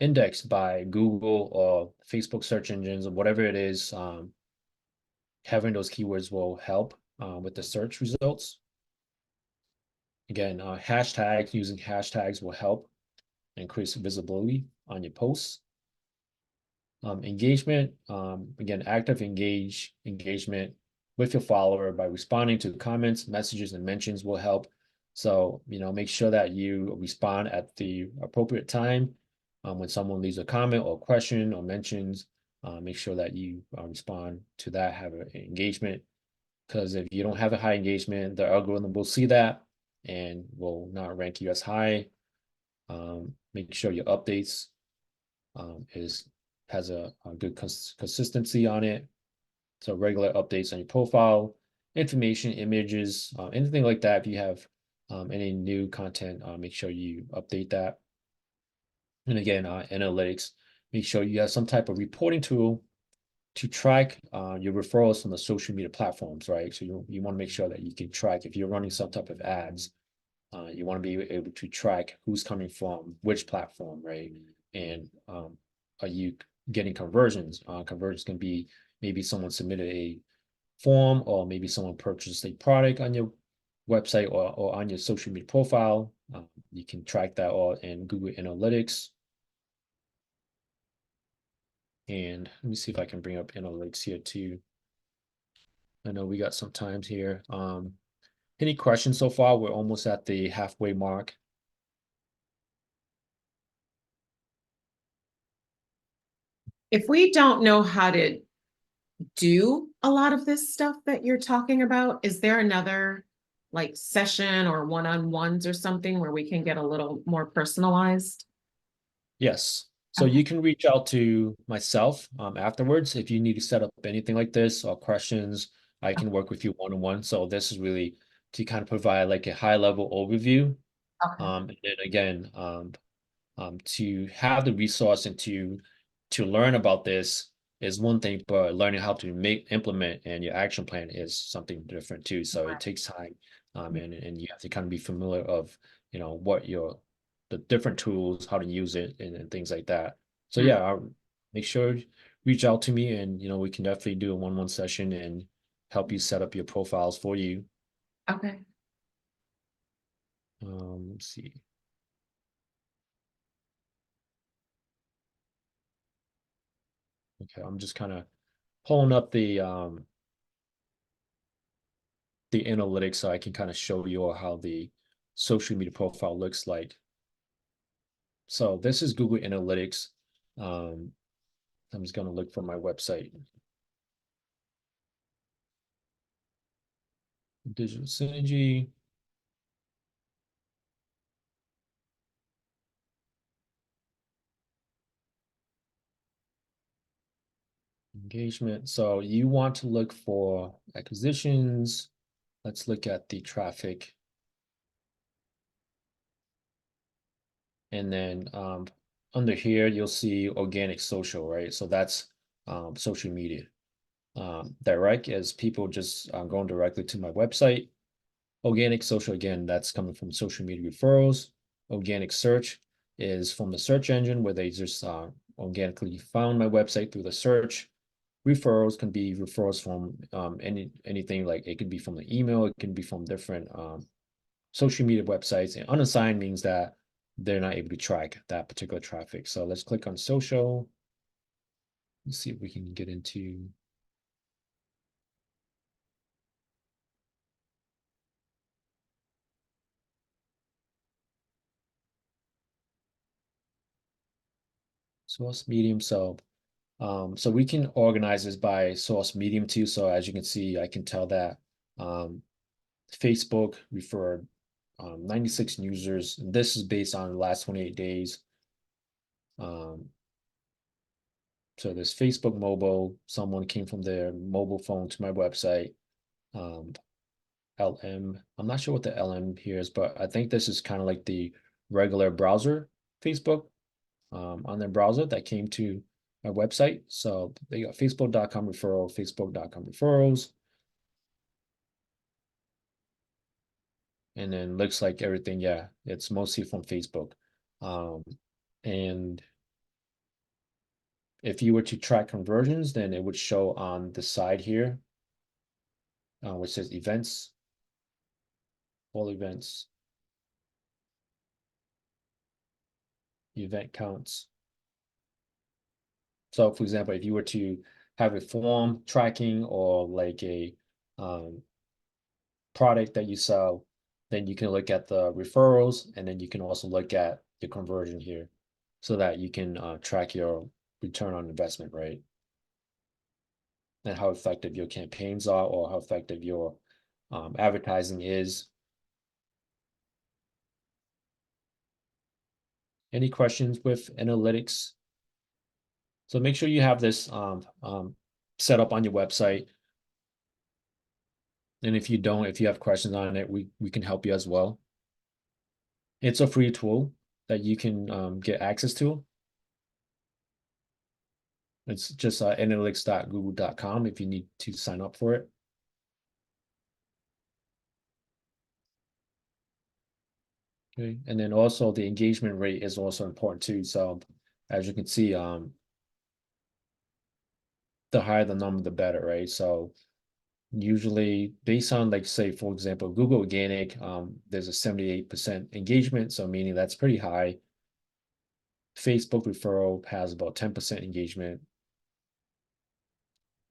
indexed by Google or Facebook search engines or whatever it is. Having those keywords will help with the search results. Again, using hashtags will help increase visibility on your posts. Engagement, again, active engagement with your follower by responding to comments, messages, and mentions will help. So, make sure that you respond at the appropriate time. When someone leaves a comment or question or mentions, make sure that you respond to that, have an engagement. Because if you don't have a high engagement, the algorithm will see that and will not rank you as high. Make sure your updates has a good consistency on it. So regular updates on your profile, information, images, anything like that. If you have any new content, make sure you update that. And again, analytics, make sure you have some type of reporting tool to track your referrals from the social media platforms, right? So you want to make sure that you can track if you're running some type of ads, you want to be able to track who's coming from which platform, right? And are you getting conversions? Conversions can be maybe someone submitted a form, or maybe someone purchased a product on your website or on your social media profile. You can track that all in Google Analytics. And let me see if I can bring up analytics here too. I know we got some times here. Any questions so far? We're almost at the halfway mark. If we don't know how to do a lot of this stuff that you're talking about, is there another like session or one-on-ones or something where we can get a little more personalized? Yes. So Okay. you can reach out to myself afterwards if you need to set up anything like this or questions. I can work with you one-on-one. So this is really to kind of provide like a high-level overview. Okay. And then again, to have the resource and to learn about this is one thing, but learning how to implement and your action plan is something different too. So it takes time, and you have to kind of be familiar of what the different tools, how to use it, and things like that. So yeah, I'll make sure reach out to me, and we can definitely do a one-on-one session and help you set up your profiles for you. Okay. Let's see. Okay, I'm just kind of pulling up the analytics so I can kind of show you how the social media profile looks like. So this is Google Analytics. Um, I'm just going to look for my website. Digital Synergy. Engagement. So you want to look for acquisitions. Let's look at the traffic. And then under here, you'll see organic social, right? So that's social media. Direct is people just going directly to my website. Organic social, again, that's coming from social media referrals. Organic search is from the search engine where they just organically found my website through the search. Referrals can be referrals from anything, like it could be from the email, it can be from different social media websites. And unassigned means that they're not able to track that particular traffic. So let's click on social. Let's see if we can get into source medium. So we can organize this by source medium too. So as you can see, I can tell that Facebook referred 96 users. And this is based on the last 28 days. So this Facebook mobile, someone came from their mobile phone to my website. LM, I'm not sure what the LM here is, but I think this is kind of like the regular browser Facebook on their browser that came to my website. So they got facebook.com referral, facebook.com referrals. And then looks like everything, yeah, it's mostly from Facebook. And if you were to track conversions, then it would show on the side here, which says events, all events, event counts. So for example, if you were to have a form tracking or like a product that you sell, then you can look at the referrals, and then you can also look at the conversion here so that you can track your return on investment, right? And how effective your campaigns are, or how effective your advertising is. Any questions with analytics? So make sure you have this set up on your website. And if you don't, if you have questions on it, we can help you as well. It's a free tool. that you can get access to. It's just analytics.google.com if you need to sign up for it. Okay, and then also the engagement rate is also important too. So as you can see, the higher the number, the better, right? So usually based on, like, say, for example, Google Organic, there's a 78% engagement, so meaning that's pretty high. Facebook referral has about 10% engagement.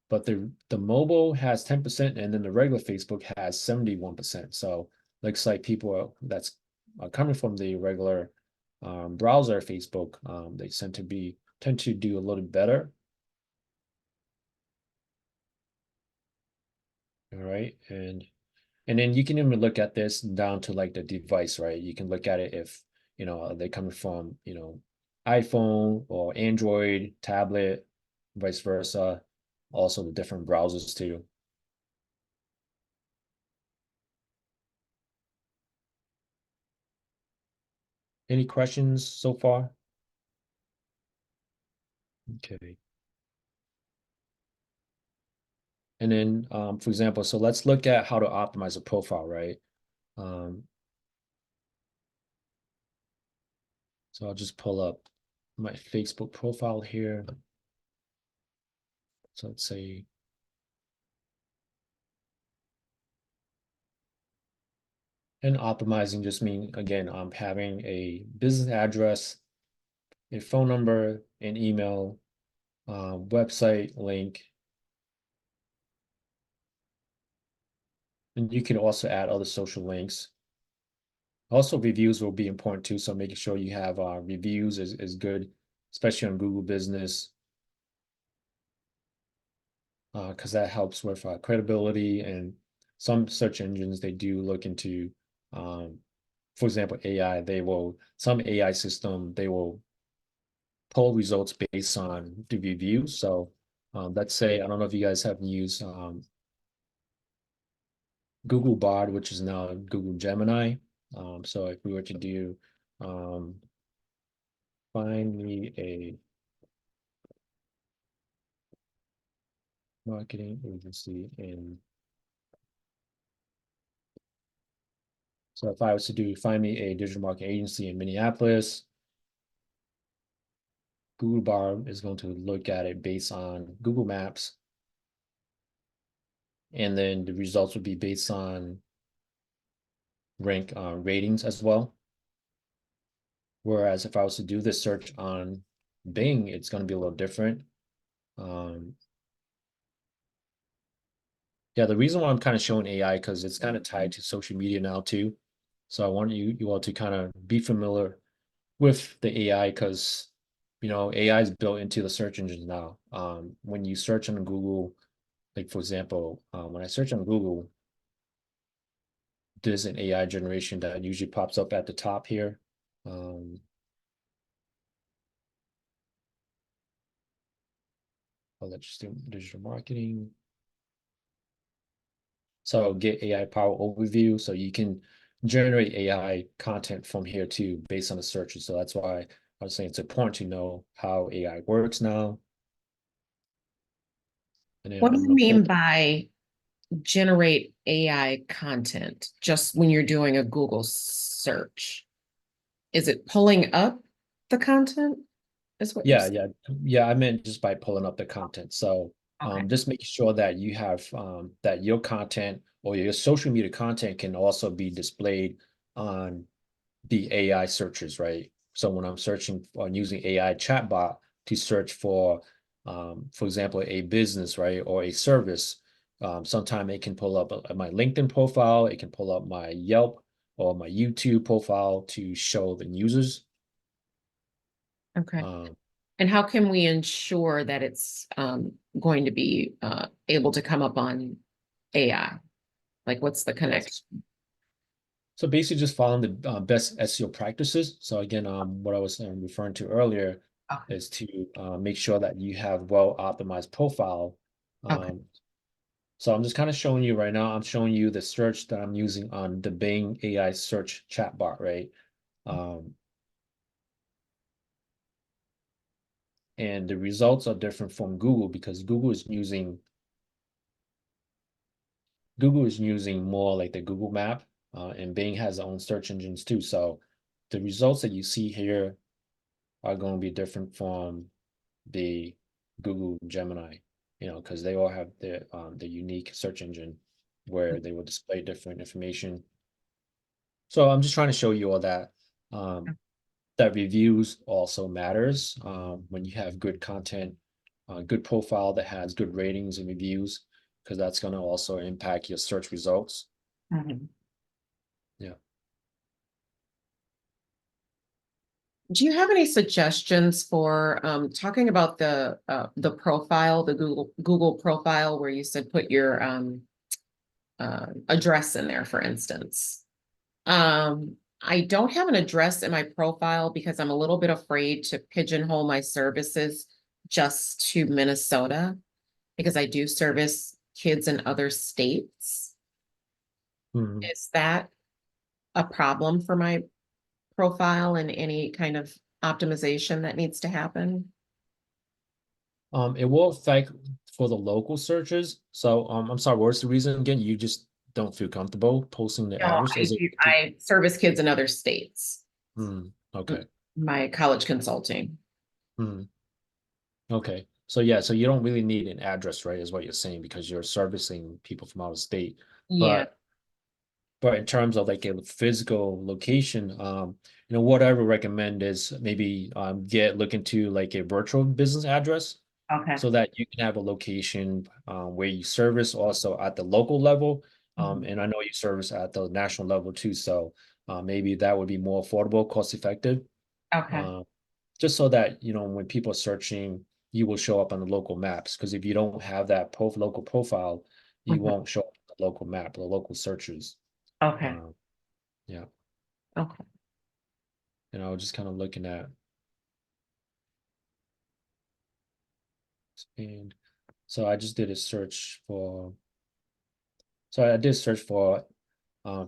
But the mobile has 10%, and then the regular Facebook has 71%. So looks like people that's coming from the regular browser Facebook, they tend to do a little better. All right, and then you can even look at this down to like the device, right? You can look at it if are they coming from iPhone or Android, tablet, vice versa. Also the different browsers too. Any questions so far? Okay. And then, for example, so let's look at how to optimize a profile, right? So I'll just pull up my Facebook profile here. So let's say, and optimizing just mean, again, I'm having a business address, a phone number, an email, website link. And you can also add other social links. Also, reviews will be important too. So making sure you have reviews is good, especially on Google Business, because that helps with credibility. And some search engines, they do look into, for example, AI. Some AI system, they will pull results based on the reviews. So let's say, I don't know if you guys have used Google Bard, which is now Google Gemini. So if we were to do find me a marketing agency so if I was to do find me a digital marketing agency in Minneapolis, Google Bard is going to look at it based on Google Maps. And then the results would be based on rank ratings as well. Whereas if I was to do this search on Bing, it's going to be a little different. Yeah, the reason why I'm kind of showing AI because it's kind of tied to social media now too. So I want you all to kind of be familiar with the AI because AI is built into the search engines now. When you search on Google, like for example, when I search on Google, there's an AI generation that usually pops up at the top here. Let's just do digital marketing. So get AI power overview. So you can generate AI content from here too, based on the searches. So that's why I was saying it's important to know how AI works now. And then What do I'm you gonna pull. mean by generate AI content just when you're doing a Google search? Is it pulling up the content? Is what you're Yeah, saying? yeah. I meant just by pulling up the content. So Okay. just making sure that you have that your content or your social media content can also be displayed on the AI searches, right? So when I'm searching on using AI chatbot to search for example, a business, right, or a service, sometime it can pull up my LinkedIn profile, it can pull up my Yelp or my YouTube profile to show the users. Okay. Um, And how can we ensure that it's going to be able to come up on AI? Like, what's the connection? So basically just following the best SEO practices. So again, what I was referring to earlier Okay. is to make sure that you have well optimized profile. Okay. So I'm just kind of showing you right now, I'm showing you the search that I'm using on the Bing AI search chatbot, right? Um, and the results are different from Google because Google is using more like the Google map, and Bing has their own search engines too. So the results that you see here are going to be different from the Google Gemini, because they all have the unique search engine where they will display different information. So I'm just trying to show you all that that reviews also matters when you have good content, good profile that has good ratings and reviews, because that's going to also impact your search results. Yeah. Do you have any suggestions for talking about the profile, the Google profile, where you said put your address in there, for instance? I don't have an address in my profile because I'm a little bit afraid to pigeonhole my services just to Minnesota, because I do service kids in other states. Mhm. Is that a problem for my profile and any kind of optimization that needs to happen? It will affect for the local searches. So I'm sorry, what's the reason again? You just don't feel comfortable posting the No, address? Is it? I service kids in other states, Okay. my college consulting. Hmm. Okay. So yeah, so you don't really need an address, right? Is what you're saying because you're servicing people from out of state. Yeah. But in terms of like a physical location, what I would recommend is maybe look into like a virtual business address Okay. so that you can have a location where you service also at the local level. And I know you service at the national level too. So maybe that would be more affordable, cost effective. Okay. Just so that, when people are searching, you will show up on the local maps. Because if you don't have that local profile, you Mhm. won't show up on the local map, the local searches. Okay. Um, yeah. Okay. And I was just kind of looking at, and so I just did a search for, so I did search for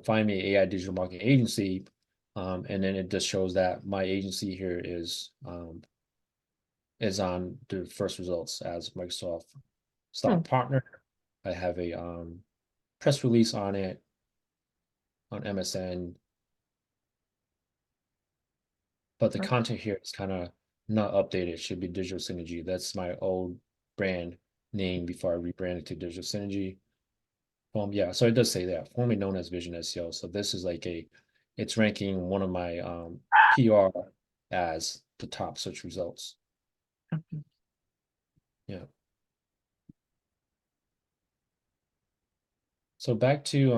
find me AI digital marketing agency. And then it just shows that my agency here is on the first results as Microsoft stock partner. I have a press release on it on MSN, but the content here is kind of not updated. It should be Digital Synergy. That's my old brand name before I rebranded to Digital Synergy. Yeah, so it does say that, formerly known as Vision SEO. So this is like it's ranking one of my PR as the top search results. Okay. Yeah. So back to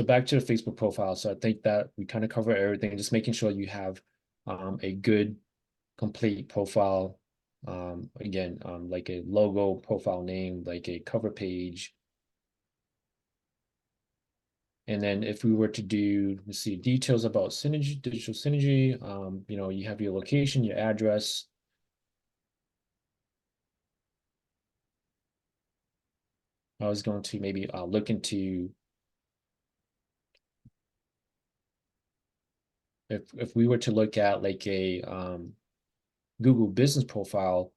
back to the Facebook profile. So I think that we kind of cover everything, just making sure you have a good complete profile. Again, like a logo, profile name, like a cover page. And then if we were to do, let's see, details about Synergy, Digital Synergy, you have your location, your address. I was going to maybe look into if we were to look at like a Google business profile,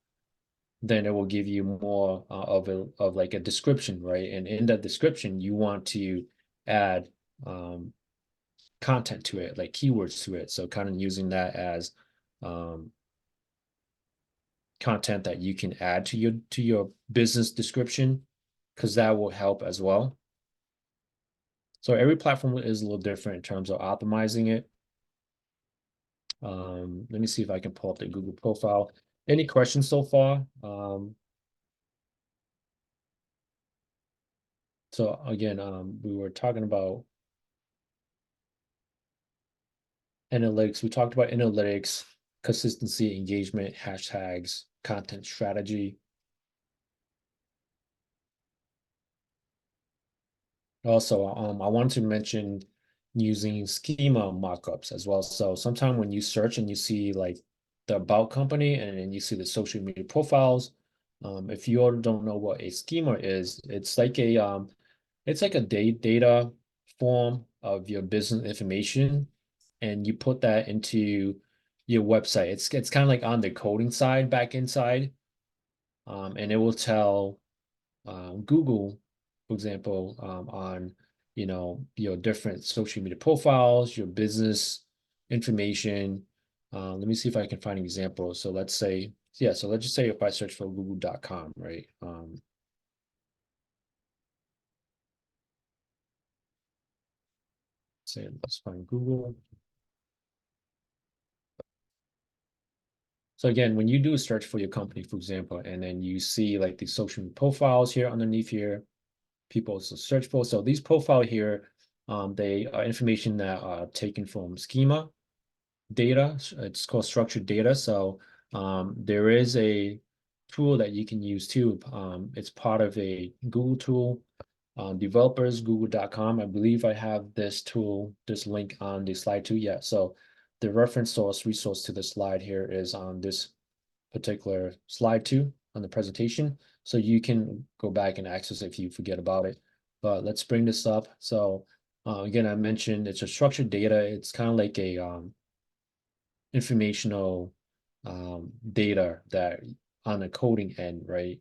then it will give you more of like a description, right? And in that description, you want to add content to it, like keywords to it. So kind of using that as content that you can add to your business description, because that will help as well. So every platform is a little different in terms of optimizing it. Let me see if I can pull up the Google profile. Any questions so far? So again, we were talking about analytics. We talked about analytics, consistency, engagement, hashtags, content strategy. Also, I wanted to mention using schema mockups as well. So sometime when you search and you see like the about company and then you see the social media profiles, if you all don't know what a schema is, it's like a data form of your business information, and you put that into your website. It's kind of like on the coding side, back inside. And it will tell Google, for example, on your different social media profiles, your business information. Let me see if I can find an example. So let's say, yeah, so let's just say if I search for google.com, right? Say let's find Google. So again, when you do a search for your company, for example, and then you see like the social media profiles here underneath here, people also search for. So these profile here, they are information that are taken from schema data. It's called structured data. So there is a tool that you can use too. It's part of a Google tool. Developers, google.com. I believe I have this tool, this link on the slide too. Yeah. So the reference source resource to the slide here is on this particular slide too on the presentation. So you can go back and access it if you forget about it. But let's bring this up. So again, I mentioned it's a structured data. It's kind of like a informational data that on the coding end, right?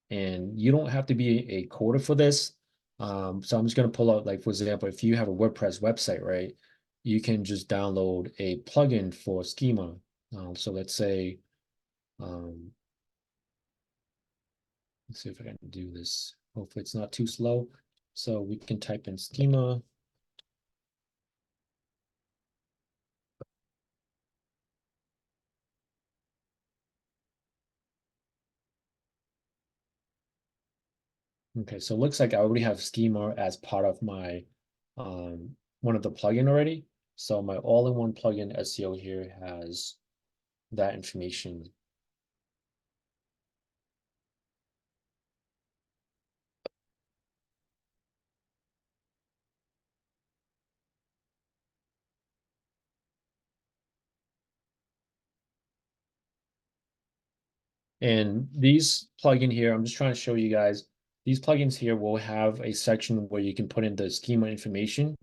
And you don't have to be a coder for this. So I'm just going to pull out, like, for example, if you have a WordPress website, right, you can just download a plugin for schema. So let's say, um, let's see if I can do this. Hopefully it's not too slow. So we can type in schema. Okay, so it looks like I already have schema as part of my one of the plugin already. So my all-in-one plugin SEO here has that information. And these plugin here, I'm just trying to show you guys, these plugins here will have a section where you can put in the schema information.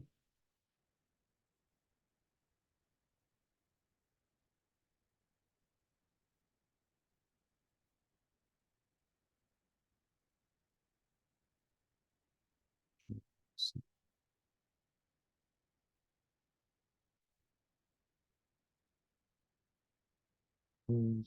Hmm.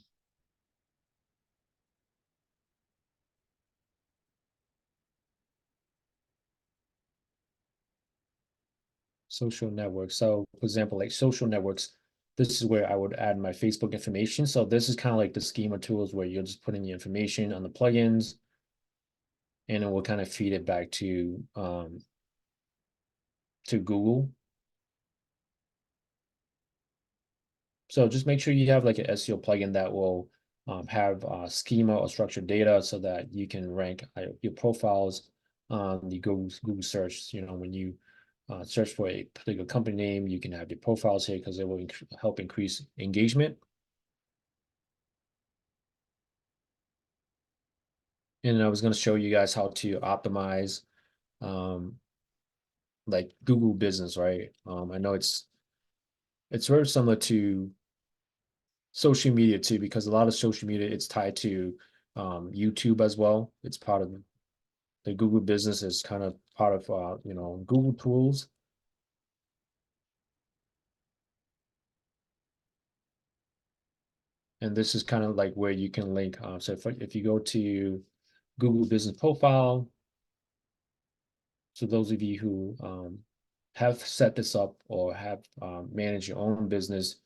Social networks. So for example, like social networks, this is where I would add my Facebook information. So this is kind of like the schema tools where you'll just put in the information on the plugins and it will kind of feed it back to Google. So just make sure you have like an SEO plugin that will have schema or structured data so that you can rank your profiles on the Google search. When you search for a particular company name, you can have your profiles here because it will help increase engagement. And I was going to show you guys how to optimize like Google Business, right? I know it's very similar to social media too, because a lot of social media it's tied to YouTube as well. It's part of the Google business is kind of part of Google tools. And this is kind of like where you can link. So if you go to Google Business Profile, so those of you who have set this up or have managed your own business,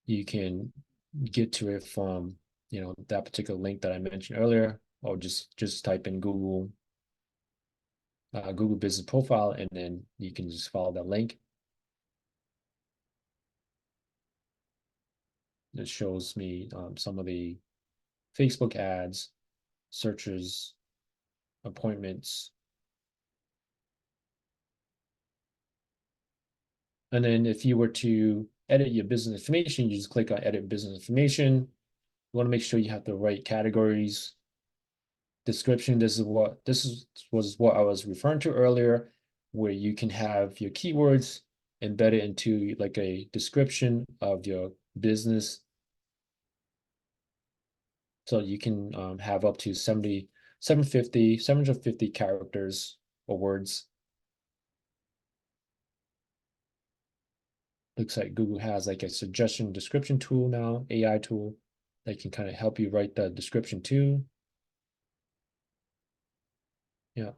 you can get to it from that particular link that I mentioned earlier, or just type in Google Business Profile, and then you can just follow that link. It shows me some of the Facebook ads, searches, appointments. And then if you were to edit your business information, you just click on edit business information. You want to make sure you have the right categories. Description, this was what I was referring to earlier, where you can have your keywords embed it into like a description of your business. So you can have up to 750 characters or words. Looks like Google has like a suggestion description tool now, AI tool that can kind of help you write the description too. Yeah.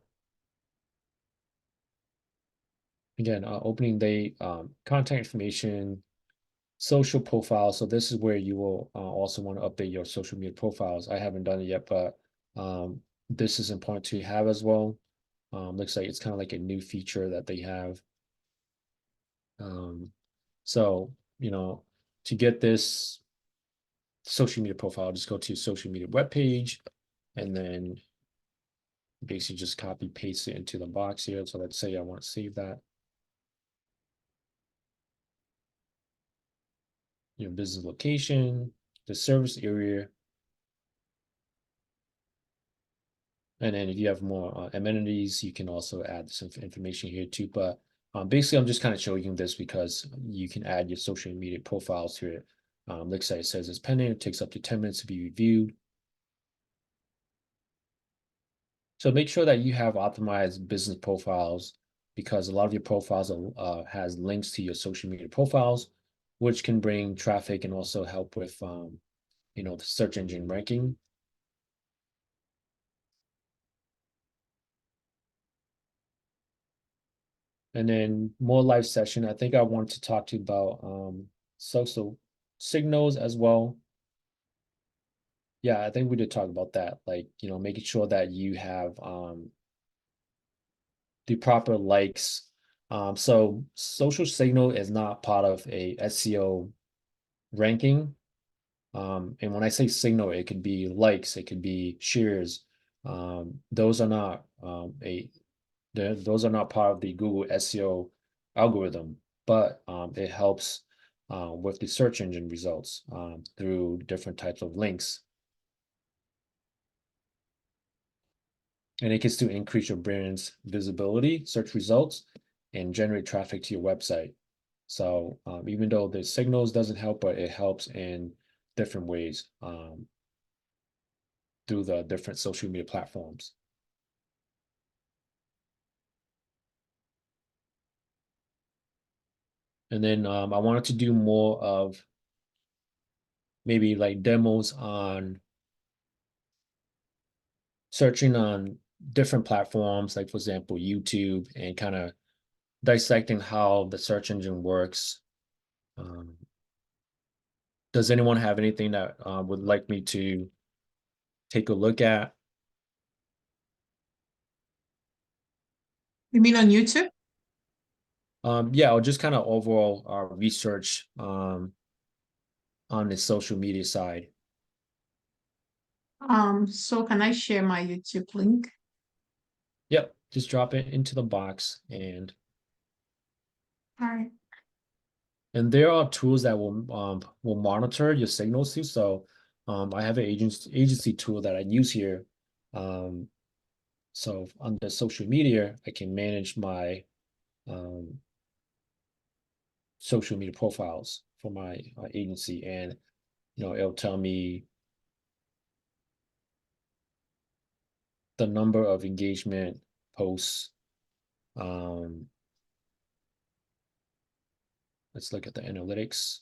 Again, opening the contact information, social profile. So this is where you will also want to update your social media profiles. I haven't done it yet, but this is important to have as well. Looks like it's kind of like a new feature that they have. So, to get this social media profile, just go to social media webpage and then basically just copy paste it into the box here. So let's say I want to save that. Business location, the service area. And then if you have more amenities, you can also add some information here too. But basically, I'm just kind of showing you this because you can add your social media profiles to it. Looks like it says it's pending. It takes up to 10 minutes to be reviewed. So make sure that you have optimized business profiles because a lot of your profiles has links to your social media profiles, which can bring traffic and also help with the search engine ranking. And then more live session. I think I want to talk to you about social signals as well. Yeah, I think we did talk about that. Like, making sure that you have the proper likes. So social signal is not part of a SEO ranking. And when I say signal, it could be likes, it could be shares. Those are not those are not part of the Google SEO algorithm, but it helps with the search engine results through different types of links. And it gets to increase your brand's visibility, search results, and generate traffic to your website. So even though the signals doesn't help, but it helps in different ways through the different social media platforms. And then I wanted to do more of maybe like demos on searching on different platforms, like for example, YouTube, and kind of dissecting how the search engine works. Does anyone have anything that would like me to take a look at? You mean on YouTube? Yeah, or just kind of overall research on the social media side. So can I share my YouTube link? Yep, just drop it into the box and All right. there are tools that will monitor your signals too. So I have an agency tool that I use here. So on the social media, I can manage my social media profiles for my agency, and it'll tell me the number of engagement posts. Let's look at the analytics.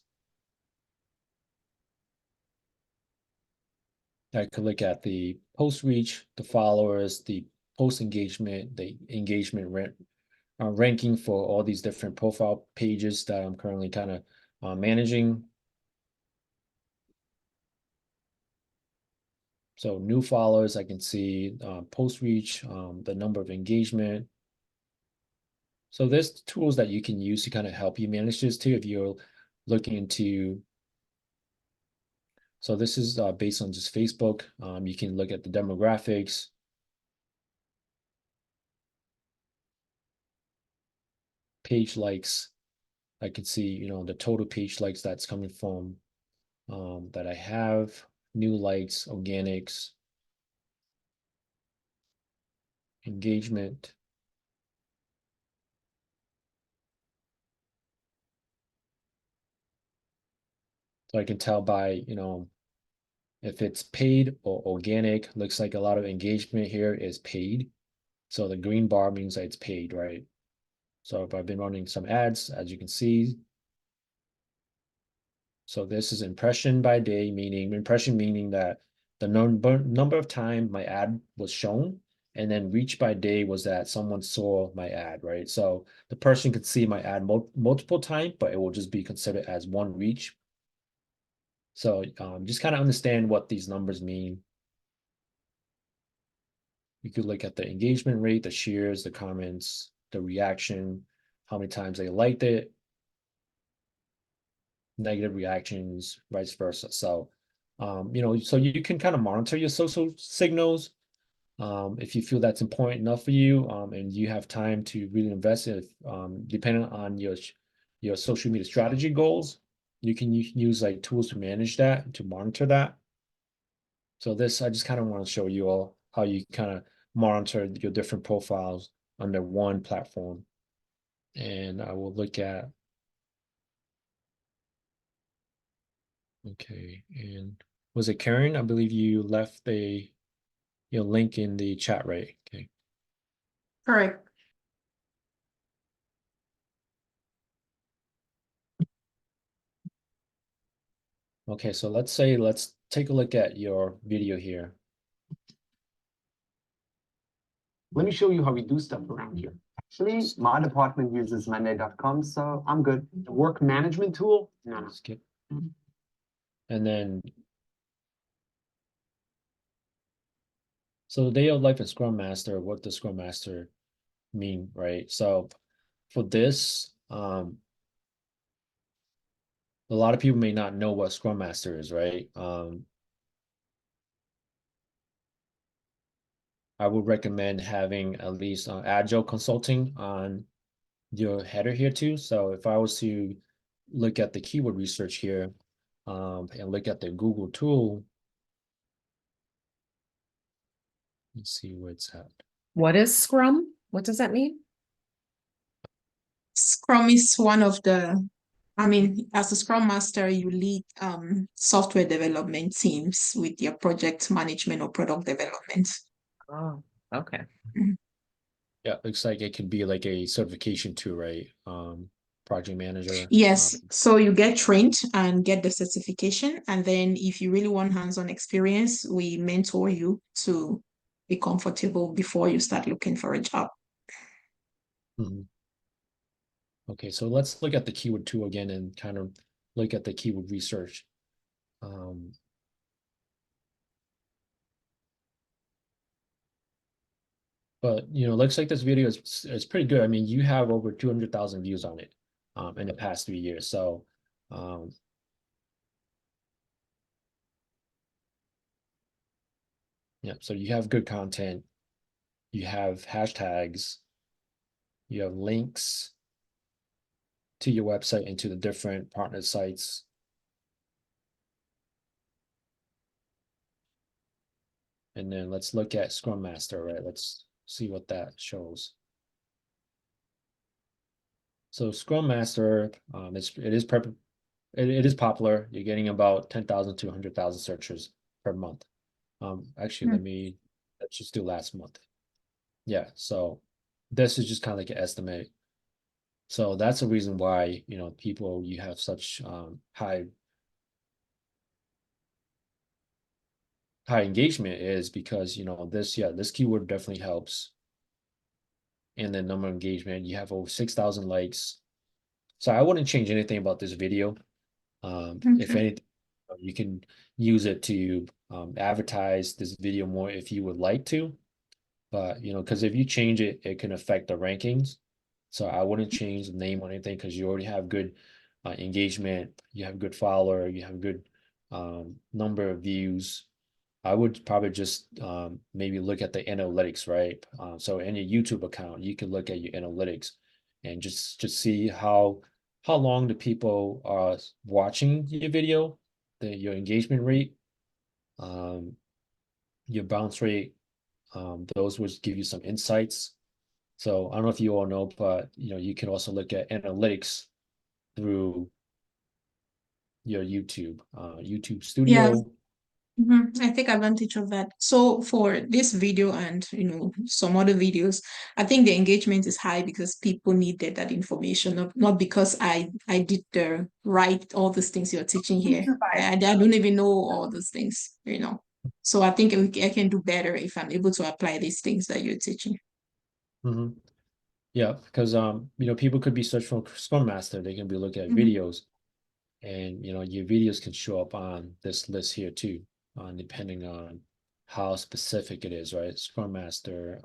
I could look at the post reach, the followers, the post engagement, the engagement ranking for all these different profile pages that I'm currently kind of managing. So new followers, I can see post reach, the number of engagement. So there's tools that you can use to kind of help you manage this too if you're looking into. So this is based on just Facebook. You can look at the demographics. Page likes. I can see, the total page likes that's coming from that I have, new likes, organics, engagement. So I can tell by, if it's paid or organic. Looks like a lot of engagement here is paid. So the green bar means that it's paid, right? So if I've been running some ads, as you can see. So this is impression by day, meaning that the number of time my ad was shown, and then reach by day was that someone saw my ad, right? So the person could see my ad multiple times, but it will just be considered as one reach. So just kind of understand what these numbers mean. You could look at the engagement rate, the shares, the comments, the reaction, how many times they liked it, negative reactions, vice versa. So, so you can kind of monitor your social signals. If you feel that's important enough for you, and you have time to really invest in, depending on your social media strategy goals, you can use like tools to manage that, to monitor that. So this, I just kind of want to show you all how you kind of monitor your different profiles under one platform. And I will look at, okay, and was it Karen? I believe you left your link in the chat, right? Okay. Correct. Okay, so let's take a look at your video here. Let me show you how we do stuff around here. Actually, my department uses Monday.com, so I'm good. The work management tool, no. Skip. And then, so the day of life in Scrum Master, what does Scrum Master mean, right? So for this, a lot of people may not know what Scrum Master is, right? I would recommend having at least Agile consulting on your header here too. So if I was to look at the keyword research here, and look at the Google tool, let's see where it's at. What is Scrum? What does that mean? Scrum is one of the, as a Scrum Master, you lead software development teams with your project management or product development. Oh, okay. Yeah, looks like it could be like a certification too, right? Project manager. Yes, so you get trained and get the certification, and then if you really want hands-on experience, we mentor you to be comfortable before you start looking for a job. Mhm. Okay, so let's look at the keyword tool again and kind of look at the keyword research. But looks like this video is pretty good. I mean, you have over 200,000 views on it in the past 3 years. So yeah, so you have good content, you have hashtags, you have links to your website and to the different partner sites. And then let's look at Scrum Master, right? Let's see what that shows. So Scrum Master, it is popular. You're getting about 10,000 to 100,000 searches per month. Actually, let's just do last month. Yeah, so this is just kind of like an estimate. So that's the reason why, you have such high engagement is because, this keyword definitely helps. And then number of engagement, you have over 6,000 likes. So I wouldn't change anything about this video. If anything, you can use it to advertise this video more if you would like to. But because if you change it, it can affect the rankings. So I wouldn't change the name or anything because you already have good engagement, you have good follower, you have good number of views. I would probably just maybe look at the analytics, right? So in your YouTube account, you can look at your analytics and just see how long the people are watching your video, your engagement rate, your bounce rate. Those would give you some insights. So I don't know if you all know, but you can also look at analytics through your YouTube, YouTube Yeah. Studio. I take advantage of that. So for this video and some other videos, I think the engagement is high because people needed that information, not because I did the right all these things you're teaching here. I don't even know all those things. So I think I can do better if I'm able to apply these things that you're teaching. Mhm. Yeah, because people could be searching for Scrum Master. They can be looking at Mhm. videos, and your videos can show up on this list here too, depending on how specific it is, right? Scrum Master,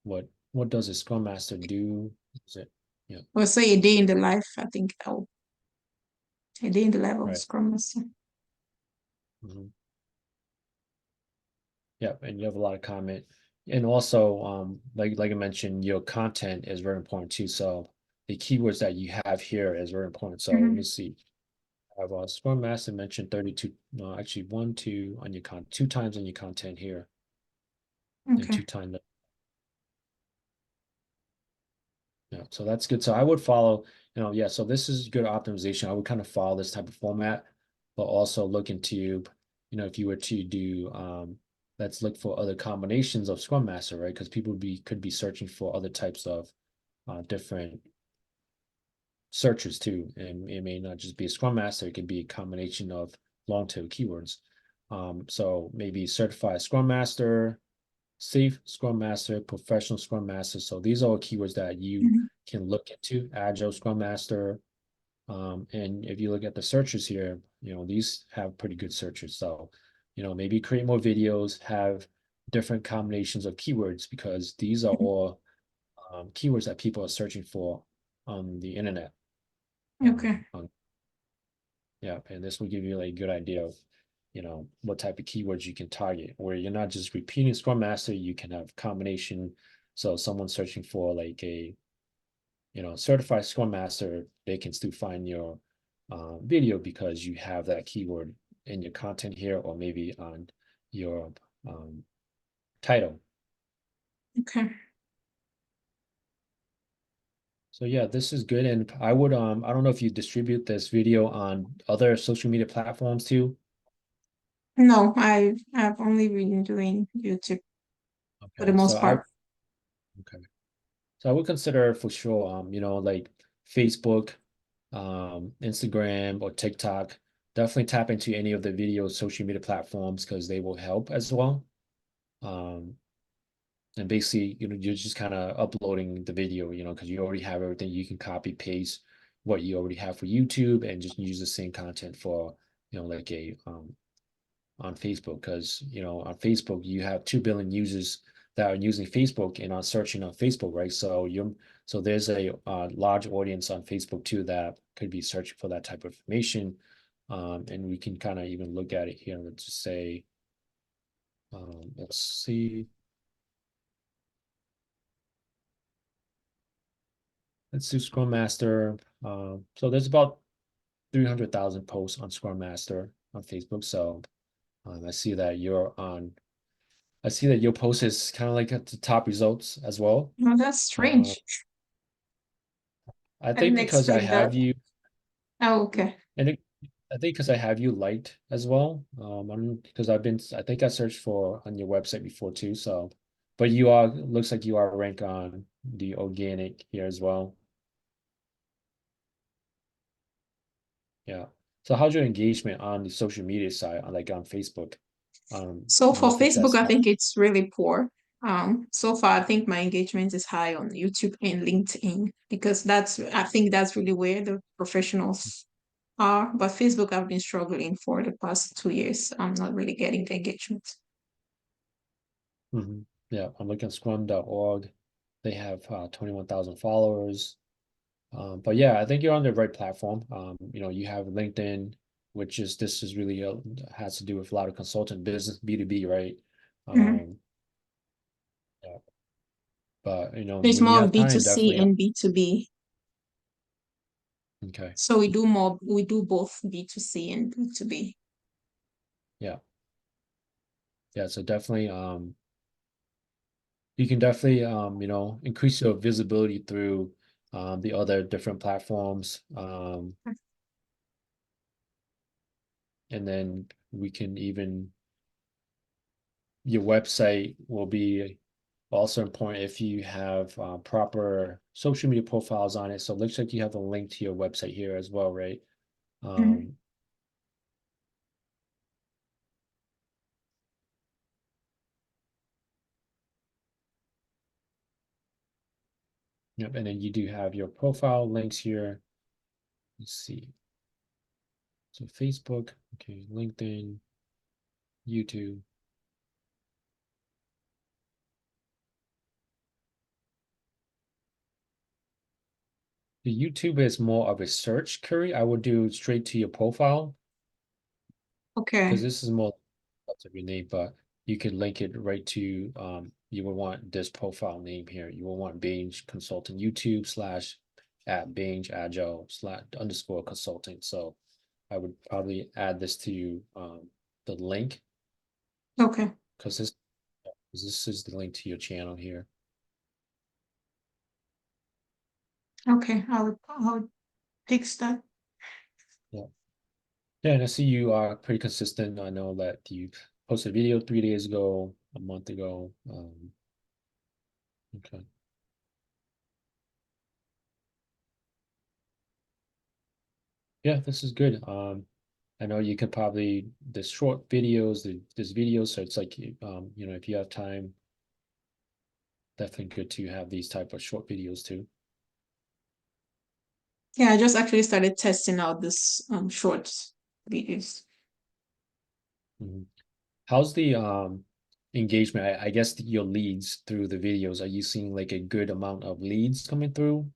what does a Scrum Master do? Is it, yeah, Or say a day in the life, I think a day in the life of right. Scrum Master. Mhm. Yeah, and you have a lot of comment. And also, like I mentioned, your content is very important too. So the keywords that you have here is very important. So let me see. I have Scrum Master mentioned 32, no, actually one, two on your two times on your content here, and Okay. two times. Yeah, so that's good. So I would follow, yeah, so this is good optimization. I would kind of follow this type of format, but also look into, if you were to do, let's look for other combinations of Scrum Master, right? Because people could be searching for other types of different searches too. And it may not just be a Scrum Master, it could be a combination of long tail keywords. So maybe certified Scrum Master, safe Scrum Master, professional Scrum Master. So these are all keywords that you Mhm. can look into. Agile Scrum Master. And if you look at the searches here, these have pretty good searches. So, maybe create more videos, have different combinations of keywords because these are all keywords that people are searching for on the internet. Okay. Yeah, and this will give you a good idea of, what type of keywords you can target, where you're not just repeating Scrum Master, you can have combination. So someone searching for like a, certified Scrum Master, they can still find your video because you have that keyword in your content here, or maybe on your title. Okay. So yeah, this is good. And I would, I don't know if you distribute this video on other social media platforms too. No, I've only been doing YouTube for the Okay, most part. okay. So I would consider for sure, like Facebook, Instagram, or TikTok. Definitely tap into any of the video social media platforms because they will help as well. Um, and basically, you're just kind of uploading the video, because you already have everything. You can copy paste what you already have for YouTube and just use the same content for, like a on Facebook because on Facebook you have 2 billion users that are using Facebook and are searching on Facebook, right? So there's a large audience on Facebook too that could be searching for that type of information, and we can kind of even look at it here. Let's just say, let's see, let's do Scrum Master. So there's about 300,000 posts on Scrum Master on Facebook. So I see that you're on I see that your post is kind of like at the top results as well. No, that's Uh, strange. I I think didn't because I expect that. have you, Oh, okay. and I think because I have you liked as well. Because I think I searched for on your website before too. So, but looks like you are ranked on the organic here as well. Yeah. So how's your engagement on the social media side, like on Facebook? So Do you for think Facebook, that's I think it's really poor. So far, I think my engagement is high on YouTube and LinkedIn because I think that's really where the professionals are. But Facebook, I've been struggling for the past 2 years. I'm not really getting the engagement. Mhm. Yeah, I'm looking at scrum.org. They have 21,000 followers. But yeah, I think you're on the right platform. You have LinkedIn, this is really has to do with a lot of consultant business, B2B, right? Mhm. Um, yeah, but It's when you more of have time, B2C definitely. and B2B. Okay. So we do both B2C and B2B. Yeah. Yeah. So definitely, you can definitely, increase your visibility through the other different platforms. And then we can even, your website will be also important if you have proper social media profiles on it. So it looks like you have a link to your website here as well, right? Mhm. Yep, and then you do have your profile links here. Let's see. So Facebook, okay, LinkedIn, YouTube. The YouTube is more of a search query. I would do straight to your profile because Okay. this is more lots of your name, but you could link it right to you would want this profile name here. You will want Binge Consulting YouTube / Binge Agile / consulting. So I would probably add this to the link Okay. because this is the link to your channel here. Okay. I'll fix that. Yeah. Yeah, and I see you are pretty consistent. I know that you posted a video 3 days ago, a month ago. Okay. Yeah, this is good. I know you could probably the short videos, this video, so it's like you know, if you have time, definitely good to have these type of short videos too. Yeah, I just actually started testing out this short videos. Mhm. How's the engagement? I guess your leads through the videos, are you seeing like a good amount of leads coming through?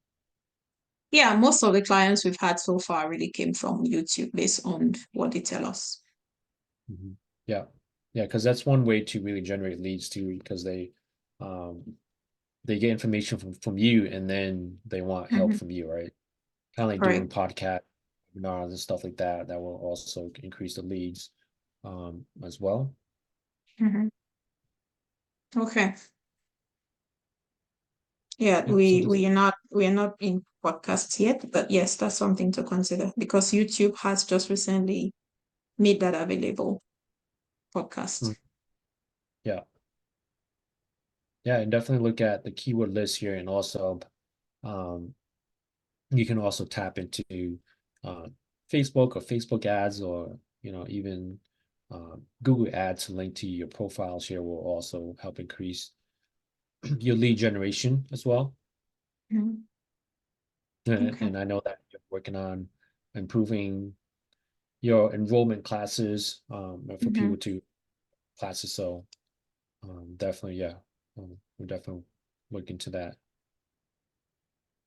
Yeah, most of the clients we've had so far really came from YouTube based on what they tell us. Mhm. Yeah. Yeah, because that's one way to really generate leads too, because um they get information from you and then they want help Mhm. from you, right? Kind of like doing Correct. podcast webinars and stuff like that. That will also increase the leads as well. Mhm. Okay. Yeah, Yep. So this we are not in podcasts yet, but yes, that's something to consider because YouTube has just recently made that available mm, podcast. yeah. Yeah, and definitely look at the keyword list here and also um you can also tap into uh, Facebook or Facebook ads or you know even Google ads linked to your profiles here will also help increase your lead generation as well. Mhm. Okay. And I know that you're working on improving your enrollment classes for Mhm. people to classes. So definitely, yeah, we're definitely looking to that.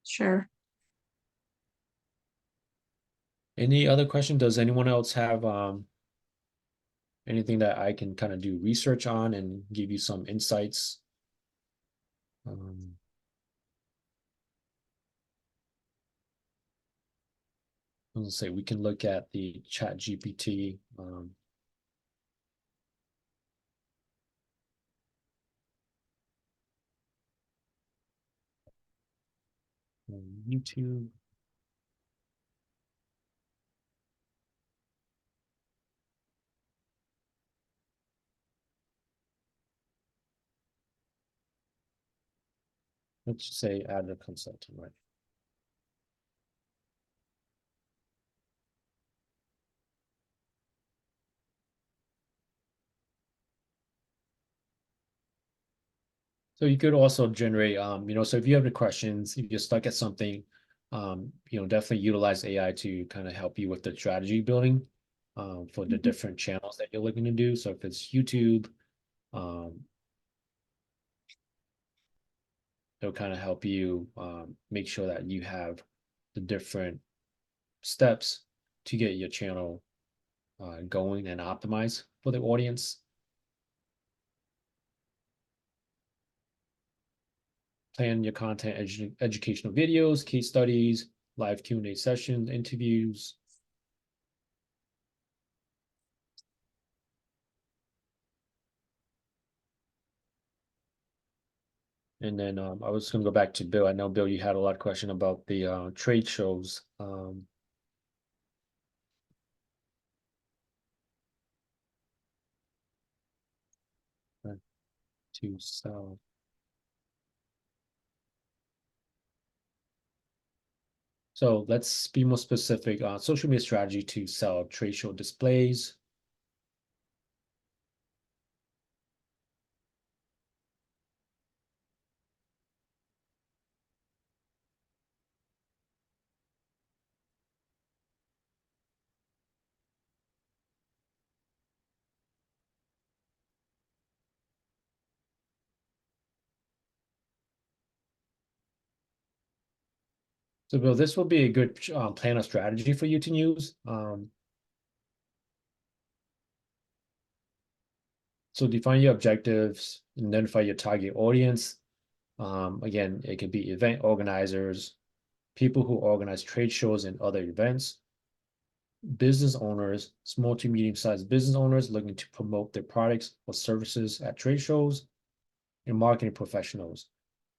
Sure. Any other question? Does anyone else have anything that I can kind of do research on and give you some insights? Um, let's say we can look at the Chat GPT. On YouTube. Let's just say add a consultant, right? So you could also generate, you know, so if you have any questions, if you're stuck at something, you know, definitely utilize AI to kind of help you with the strategy building, for the Mhm. different channels that you're looking to do. So if it's YouTube, um, it'll kind of help you, make sure that you have the different steps to get your channel, going and optimized for the audience. Plan your content, educational videos, case studies, live Q&A sessions, interviews. And then I was going to go back to Bill. I know, Bill, you had a lot of question about the trade shows. to sell. So let's be more specific on social media strategy to sell trade show displays. So Bill, this will be a good plan of strategy for you to use. So define your objectives, identify your target audience. Again, it could be event organizers, people who organize trade shows and other events, business owners, small to medium-sized business owners looking to promote their products or services at trade shows, and marketing professionals,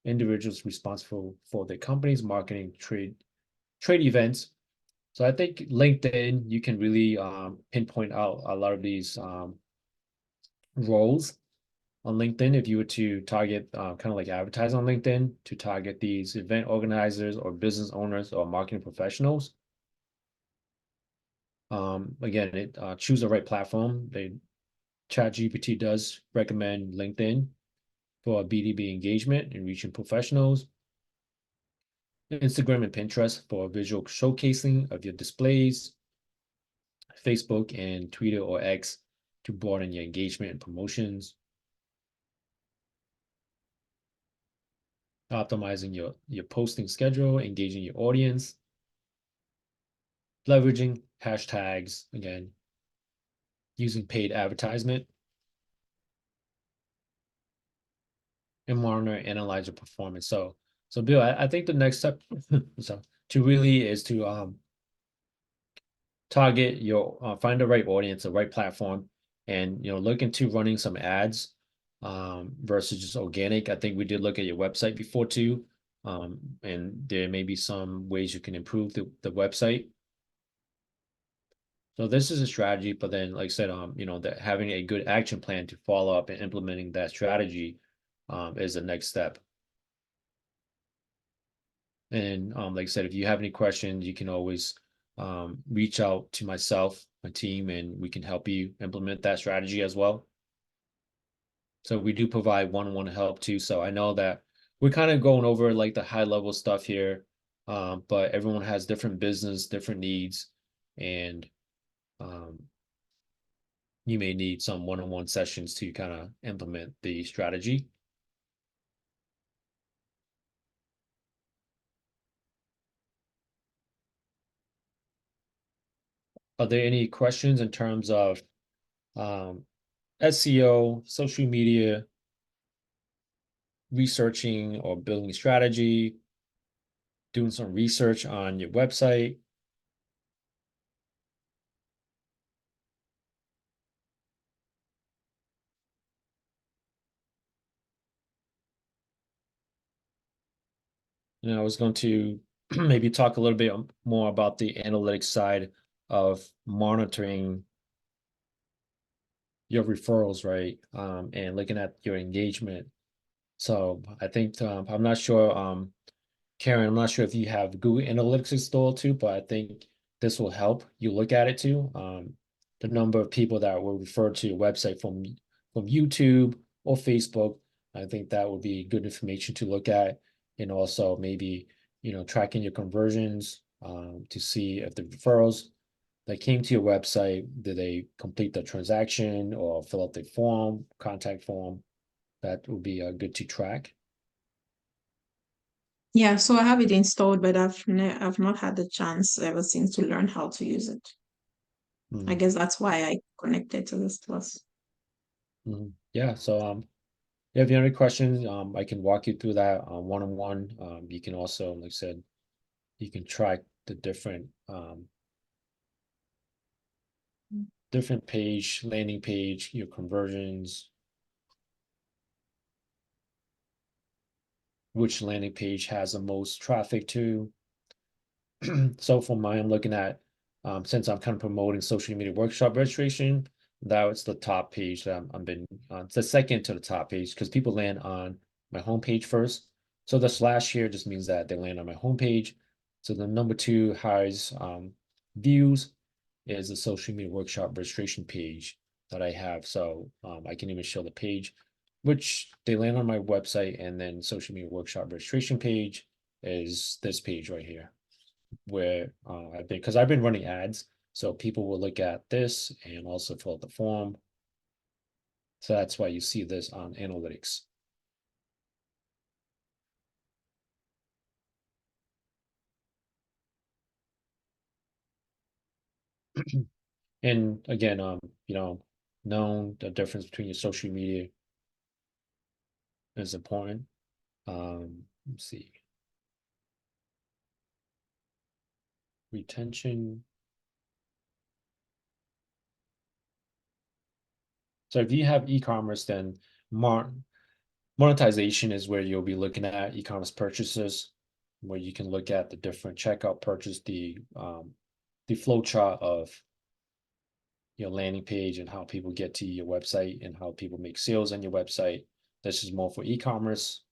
individuals responsible for their company's marketing trade events. So I think LinkedIn, you can really pinpoint out a lot of these roles on LinkedIn if you were to target kind of like advertise on LinkedIn to target these event organizers or business owners or marketing professionals. Again, choose the right platform. ChatGPT does recommend LinkedIn for B2B engagement and reaching professionals. Instagram and Pinterest for visual showcasing of your displays. Facebook and Twitter or X to broaden your engagement and promotions. Optimizing your posting schedule, engaging your audience. Leveraging hashtags, again, using paid advertisement. And monitor and analyze your performance. So Bill, I think the next step so to really is to target your find the right audience, the right platform, and look into running some ads versus just organic. I think we did look at your website before too. And there may be some ways you can improve the website. So this is a strategy, but then like I said, that having a good action plan to follow up and implementing that strategy is the next step. And like I said, if you have any questions, you can always reach out to myself, my team, and we can help you implement that strategy as well. So we do provide one-on-one help too. So I know that we're kind of going over like the high level stuff here, but everyone has different business, different needs, and you may need some one-on-one sessions to kind of implement the strategy. Are there any questions in terms of SEO, social media, researching or building strategy, doing some research on your website? I was going to maybe talk a little bit more about the analytics side of monitoring your referrals, right? And looking at your engagement. So I think I'm not sure, Karen, I'm not sure if you have Google Analytics installed too, but I think this will help you look at it too. The number of people that will refer to your website from YouTube or Facebook, I think that would be good information to look at. And also maybe, tracking your conversions to see if the referrals that came to your website, did they complete the transaction or fill out the form, contact form? That would be good to track. Yeah, so I have it installed, but I've not had the chance ever since to learn how to use it. I guess that's why I connected to this class. Yeah, so if you have any questions, I can walk you through that one-on-one. You can also, like I said, you can track the different landing page, your conversions, which landing page has the most traffic to. So for mine, I'm looking at since I'm kind of promoting social media workshop registration, that was the top page that I'm been it's the second to the top page because people land on my homepage first. So the slash here just means that they land on my homepage. So the number two highest views is the social media workshop registration page that I have. So I can even show the page, which they land on my website, and then social media workshop registration page is this page right here, where I've been running ads, so people will look at this and also fill out the form. So that's why you see this on analytics. And again, knowing the difference between your social media is important. Let's see. Retention. So if you have e-commerce, then monetization is where you'll be looking at e-commerce purchases, where you can look at the different checkout purchase, the flow chart of your landing page and how people get to your website and how people make sales on your website. This is more for e-commerce.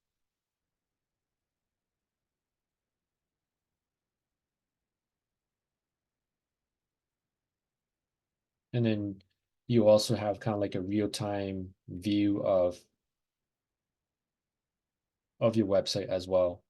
And then you also have kind of like a real-time view of your website as well.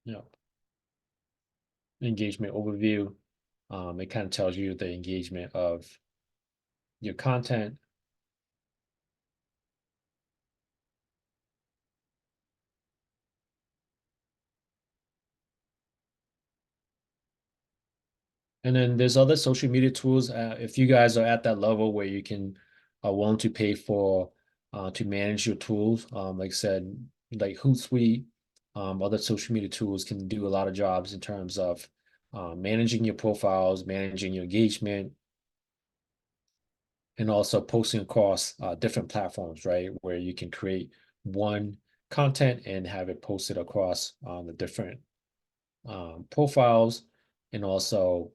Yeah. Engagement overview. It kind of tells you the engagement of your content. And then there's other social media tools. If you guys are at that level where you can are willing to pay for to manage your tools, like I said, like Hootsuite, other social media tools can do a lot of jobs in terms of managing your profiles, managing your engagement, and also posting across different platforms, right? Where you can create one content and have it posted across the different profiles, and also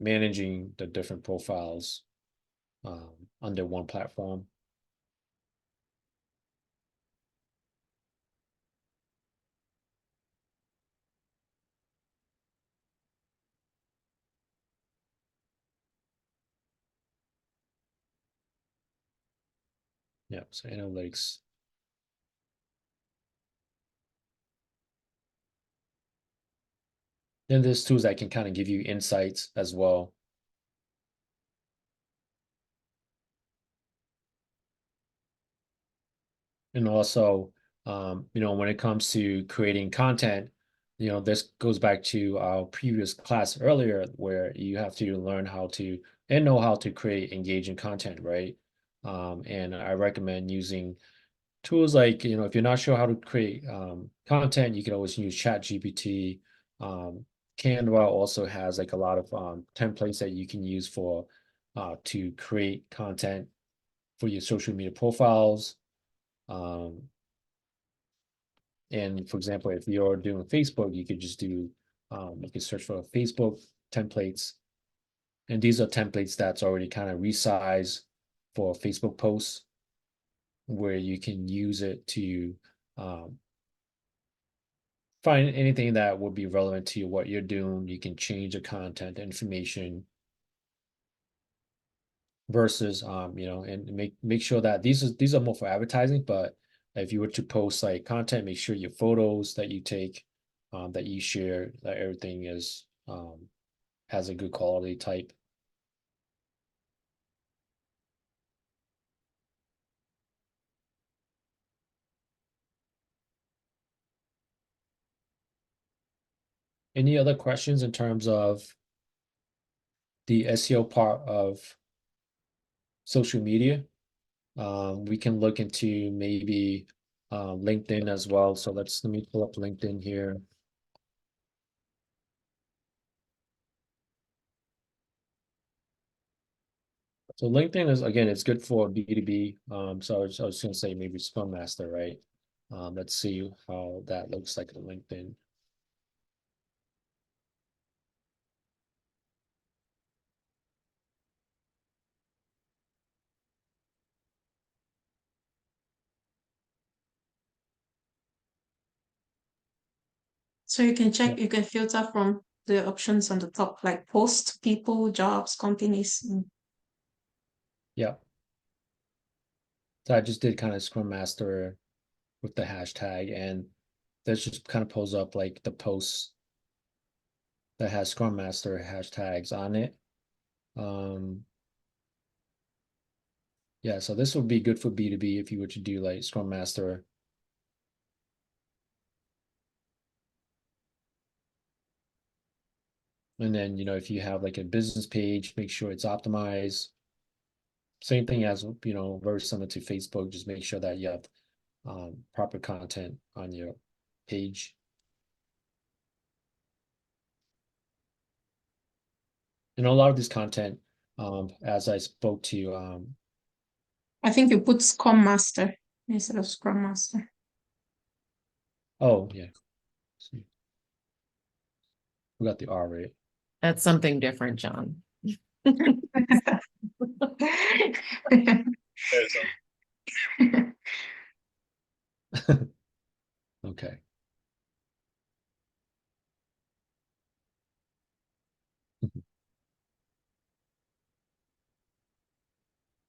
managing the different profiles under one platform. Yeah, so analytics. Then there's tools that can kind of give you insights as well. And also, when it comes to creating content, this goes back to our previous class earlier, where you have to learn how to and know how to create engaging content, right? And I recommend using tools like, if you're not sure how to create content, you can always use ChatGPT. Canva also has like a lot of templates that you can use for to create content for your social media profiles. And for example, if you're doing Facebook, you could just do, you can search for Facebook templates. And these are templates that's already kind of resized for Facebook posts, where you can use it to find anything that would be relevant to what you're doing. You can change the content information versus and make sure that these are more for advertising, but if you were to post like content, make sure your photos that you take, that you share, that everything is has a good quality type. Any other questions in terms of the SEO part of social media? We can look into maybe LinkedIn as well. So let me pull up LinkedIn here. So LinkedIn is, again, it's good for B2B. So I was gonna say maybe Scrum Master, right? Let's see how that looks like on LinkedIn. So you can check, Yeah. you can filter from the options on the top, like post, people, jobs, companies. Yeah. So I just did kind of Scrum Master with the hashtag, and this just kind of pulls up like the posts that has Scrum Master hashtags on it. Yeah, so this would be good for B2B if you were to do like Scrum Master. And then, if you have like a business page, make sure it's optimized. Same thing as, very similar to Facebook, just make sure that you have proper content on your page. And a lot of this content, as I spoke to, I think you put Scrum Master instead of Scrum Master. oh yeah, we got the R right. That's something different, John. Okay.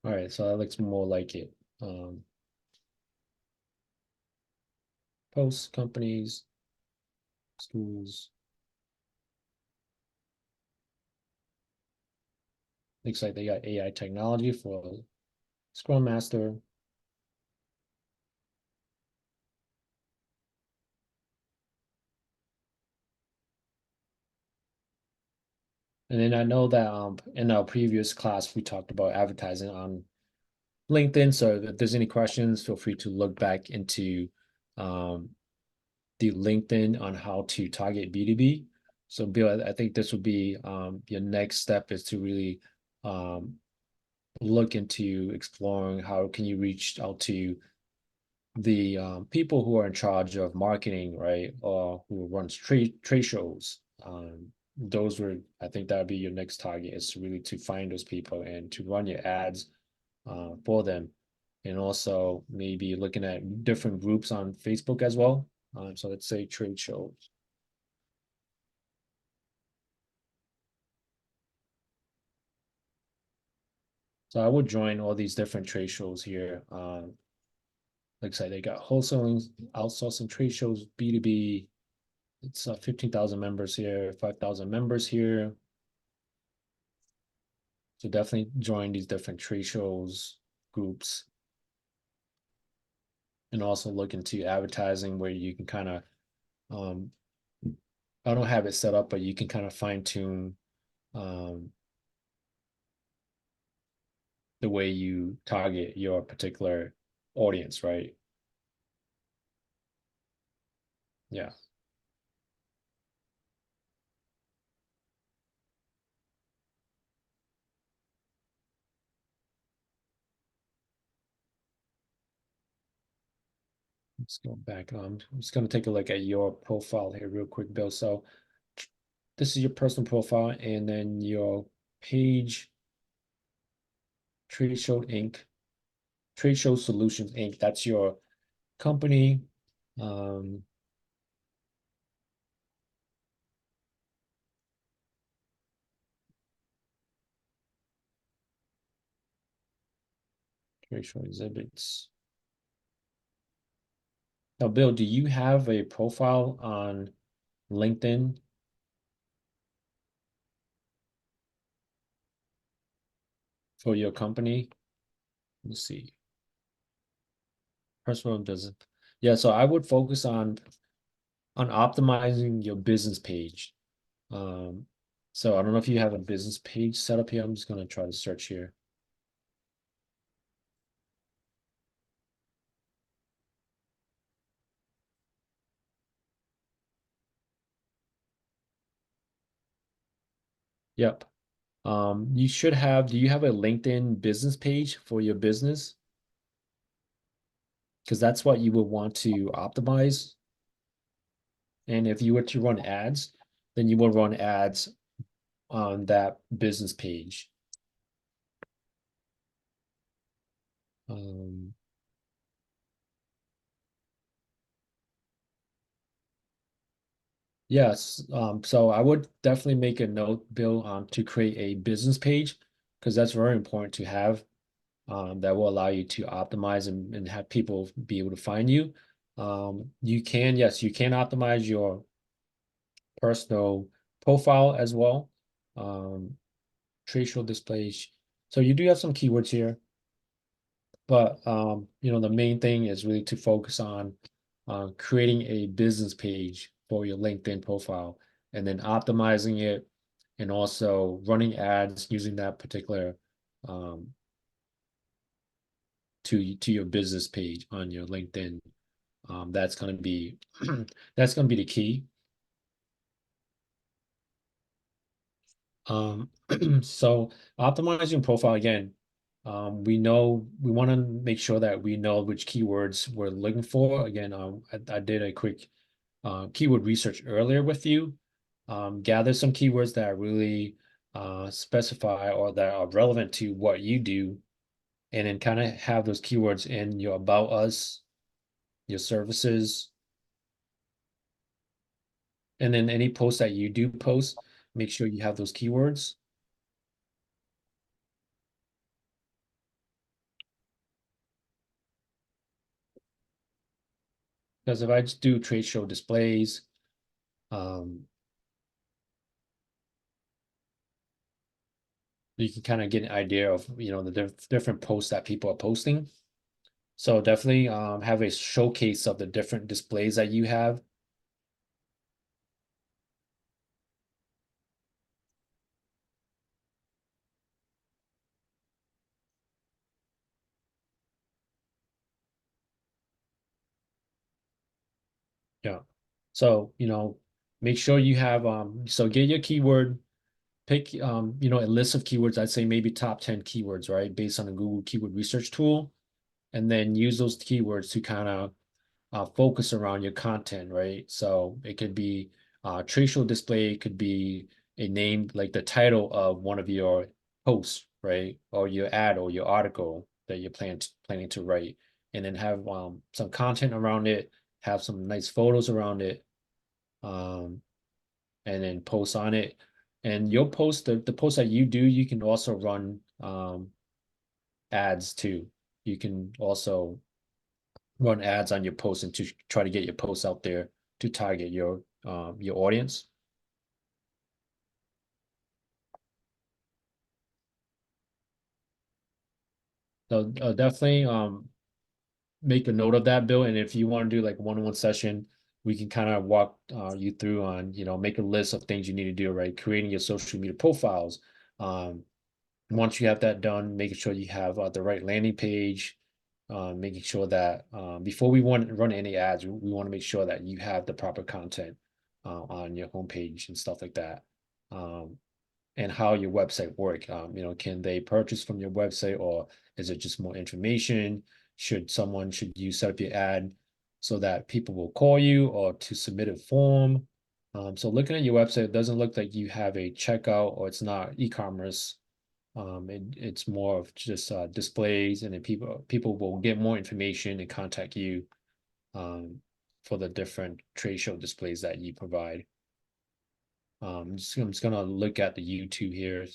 All right, so that looks more like it. Posts, companies, schools. Looks like they got AI technology for Scrum Master. And then I know that in our previous class we talked about advertising on LinkedIn. So if there's any questions, feel free to look back into the LinkedIn on how to target B2B. So Bill, I think this would be your next step is to really look into exploring how can you reach out to the people who are in charge of marketing, right, or who runs trade shows. Those were, I think that would be your next target is really to find those people and to run your ads for them, and also maybe looking at different groups on Facebook as well. So let's say trade shows. So I would join all these different trade shows here. Like I said, they got wholesaling, outsourcing trade shows, B2B. It's 15,000 members here, 5,000 members here. So definitely join these different trade shows, groups, and also look into advertising where you can kind of, I don't have it set up, but you can kind of fine tune the way you target your particular audience, right? Yeah. Let's go back. I'm just going to take a look at your profile here real quick, Bill. So this is your personal profile, and then your page, Trade Show Inc., Trade Show Solutions Inc. That's your company. Trade show exhibits. Now, Bill, do you have a profile on LinkedIn? For your company? Let's see. Personal doesn't. Yeah, so I would focus on optimizing your business page. So I don't know if you have a business page set up here. I'm just gonna try to search here. Yep. You should have, do you have a LinkedIn business page for your business? Because that's what you would want to optimize. And if you were to run ads, then you will run ads on that business page. Um, yes, so I would definitely make a note, Bill, to create a business page because that's very important to have. That will allow you to optimize and have people be able to find you. You can, yes, you can optimize your personal profile as well. Um, trade show displays. So you do have some keywords here, but the main thing is really to focus on creating a business page for your LinkedIn profile and then optimizing it and also running ads using that particular um, to your business page on your LinkedIn. That's going to be that's going to be the key. Um, so optimizing profile again, we want to make sure that we know which keywords we're looking for. Again, I did a quick keyword research earlier with you. Gather some keywords that really specify or that are relevant to what you do, and then kind of have those keywords in your about us, your services, and then any post that you do post, make sure you have those keywords. Because if I just do trade show displays, um, you can kind of get an idea of the different posts that people are posting. So definitely have a showcase of the different displays that you have. Yeah. So make sure you have so get your keyword, pick a list of keywords. I'd say maybe top 10 keywords, right? Based on a Google keyword research tool, and then use those keywords to kind of focus around your content, right? So it could be trade show display, it could be a name like the title of one of your posts, right? Or your ad or your article that you're planning to write, and then have some content around it, have some nice photos around it, um, and then post on it. And you'll post the post that you do, you can also run ads too. You can also run ads on your posts and to try to get your posts out there to target your audience. So definitely make a note of that, Bill. And if you want to do like one-on-one session, we can kind of walk you through on make a list of things you need to do, right? Creating your social media profiles. Once you have that done, making sure you have the right landing page, making sure that before we want to run any ads, we want to make sure that you have the proper content on your homepage and stuff like that. And how your website work. Can they purchase from your website or is it just more information? Should you set up your ad so that people will call you or to submit a form? So looking at your website, it doesn't look like you have a checkout or it's not e-commerce. It's more of just displays, and then people will get more information and contact you for the different trade show displays that you provide. I'm just gonna look at the YouTube here.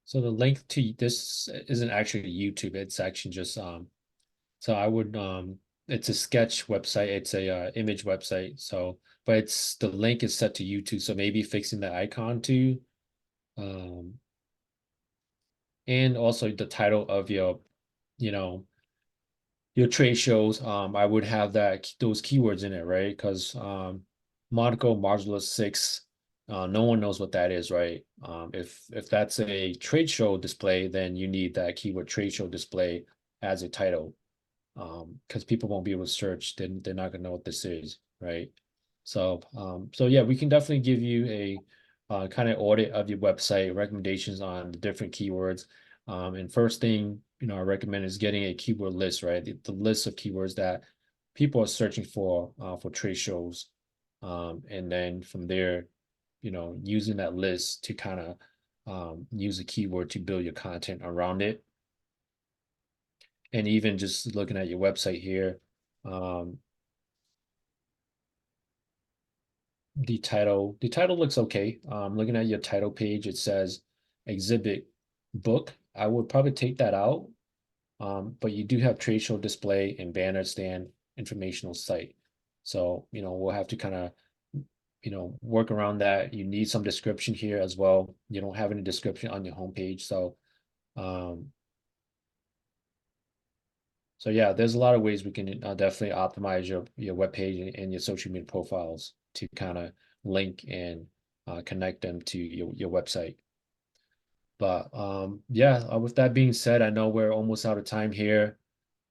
So the link to this isn't actually YouTube. It's actually just so I would it's a sketch website. It's a image website. So but it's the link is set to YouTube. So maybe fixing the icon too. Um and also the title of you know your trade shows, I would have those keywords in it, right? Because Monaco Modulus 6, no one knows what that is, right? If that's a trade show display, then you need that keyword trade show display as a title. because people won't be able to search, then they're not gonna know what this is, right? So so yeah, we can definitely give you a kind of audit of your website, recommendations on the different keywords. And first thing, I recommend is getting a keyword list, right? The list of keywords that people are searching for trade shows. And then from there, using that list to kind of use a keyword to build your content around it. And even just looking at your website here, the title looks okay. Looking at your title page, it says exhibit book. I would probably take that out. But you do have trade show display and banner stand informational site. So, we'll have to kind of, work around that. You need some description here as well. You don't have any description on your homepage. Um, so yeah, there's a lot of ways we can definitely optimize your web page and your social media profiles to kind of link and connect them to your website. But yeah, with that being said, I know we're almost out of time here.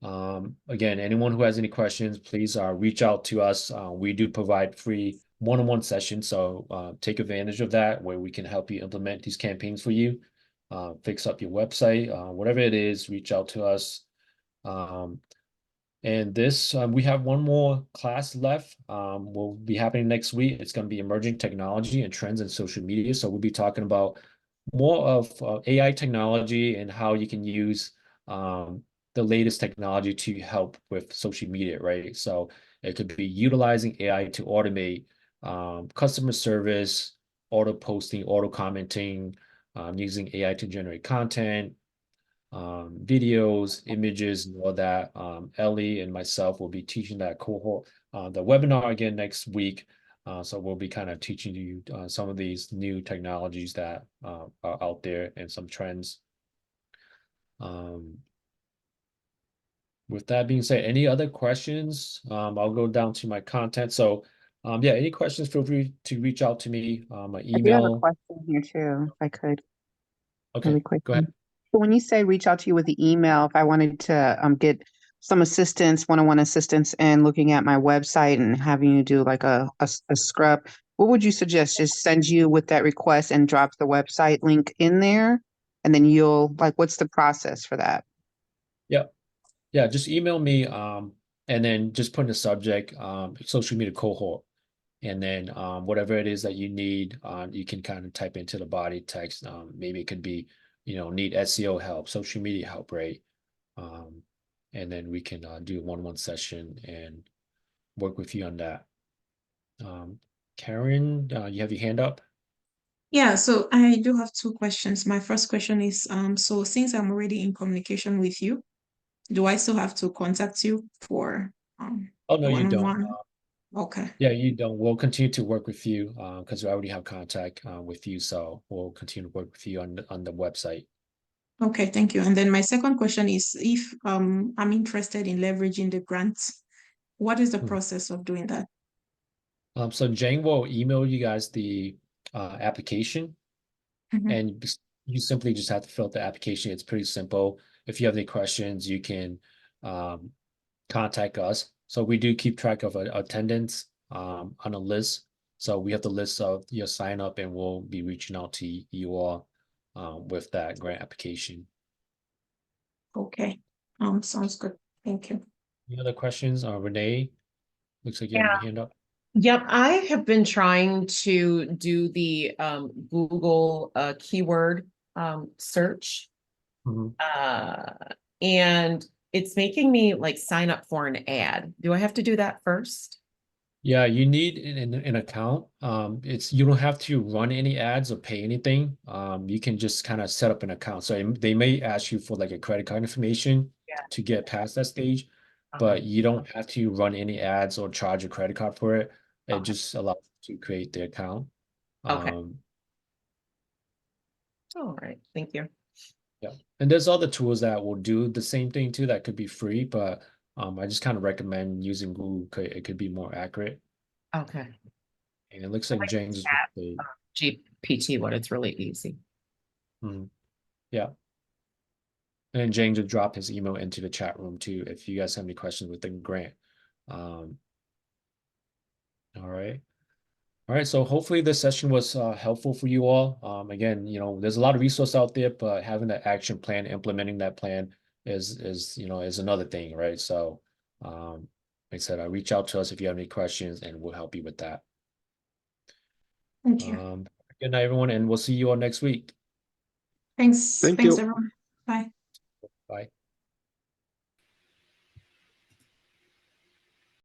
Again, anyone who has any questions, please reach out to us. We do provide free one-on-one sessions, so take advantage of that where we can help you implement these campaigns for you, fix up your website, whatever it is, reach out to us. And this, we have one more class left. Will be happening next week. It's going to be emerging technology and trends in social media. So we'll be talking about more of AI technology and how you can use the latest technology to help with social media, right? So it could be utilizing AI to automate customer service, auto posting, auto commenting, using AI to generate content, videos, images, and all that. Ellie and myself will be teaching that cohort, the webinar again next week. So we'll be kind of teaching you some of these new technologies that are out there and some trends. With that being said, any other questions? I'll go down to my content. So yeah, any questions, feel free to reach out to me. My I do have a email. question here too, if I could, really Okay, quick. go ahead. So when you say reach out to you with the email, if I wanted to get some assistance, one-on-one assistance in looking at my website and having you do like a scrub, what would you suggest? Just send you with that request and drop the website link in there? And then you'll what's the process for that? Yeah. Yeah, just email me and then just put in the subject social media cohort. And then whatever it is that you need, you can kind of type into the body text. Maybe it could be, need SEO help, social media help, right? Um, and then we can do a one-on-one session and work with you on that. Karen, you have your hand up? Yeah, so I do have two questions. My first question is, so since I'm already in communication with you, do I still have to contact you for Oh, no, the you don't. one-on-one? Okay. Yeah, you don't. We'll continue to work with you because we already have contact with you. So we'll continue to work with you on the website. Okay, thank you. And then my second question is, if I'm interested in leveraging the grants, what is the Mhm. process of doing that? So Jane will email you guys the application, Mhm. and you simply just have to fill out the application. It's pretty simple. If you have any questions, you can um, contact us. So we do keep track of attendance on a list. So we have the list of your sign up, and we'll be reaching out to you all with that grant application. Okay, sounds good. Thank you. Any other questions? Renee, looks like you have Yeah. your hand up. Yep, I have been trying to do the Google keyword search. Mhm. And it's making me like sign up for an ad. Do I have to do that first? Yeah, you need an account. You don't have to run any ads or pay anything. You can just kind of set up an account. So they may ask you for like a credit card information Yeah. to get past that stage, but you don't have to run any ads or charge a credit card for it. It Okay. just allows you to create the account. Okay. Um, All right. Thank you. yeah, and there's other tools that will do the same thing too that could be free, but I just kind of recommend using Google. It could be more accurate. Okay. And it looks I like like James is with chat the. GPT one. It's really easy. Mhm. Yeah. And James will drop his email into the chat room too if you guys have any questions with the grant. All right. All right, so hopefully this session was helpful for you all. Again, there's a lot of resource out there, but having an action plan, implementing that plan is another thing, right? So, like I said, reach out to us if you have any questions, and we'll help you with that. Thank you. Good night, everyone, and we'll see you all next week. Thanks. Thank Thanks, you. everyone. Bye. Bye.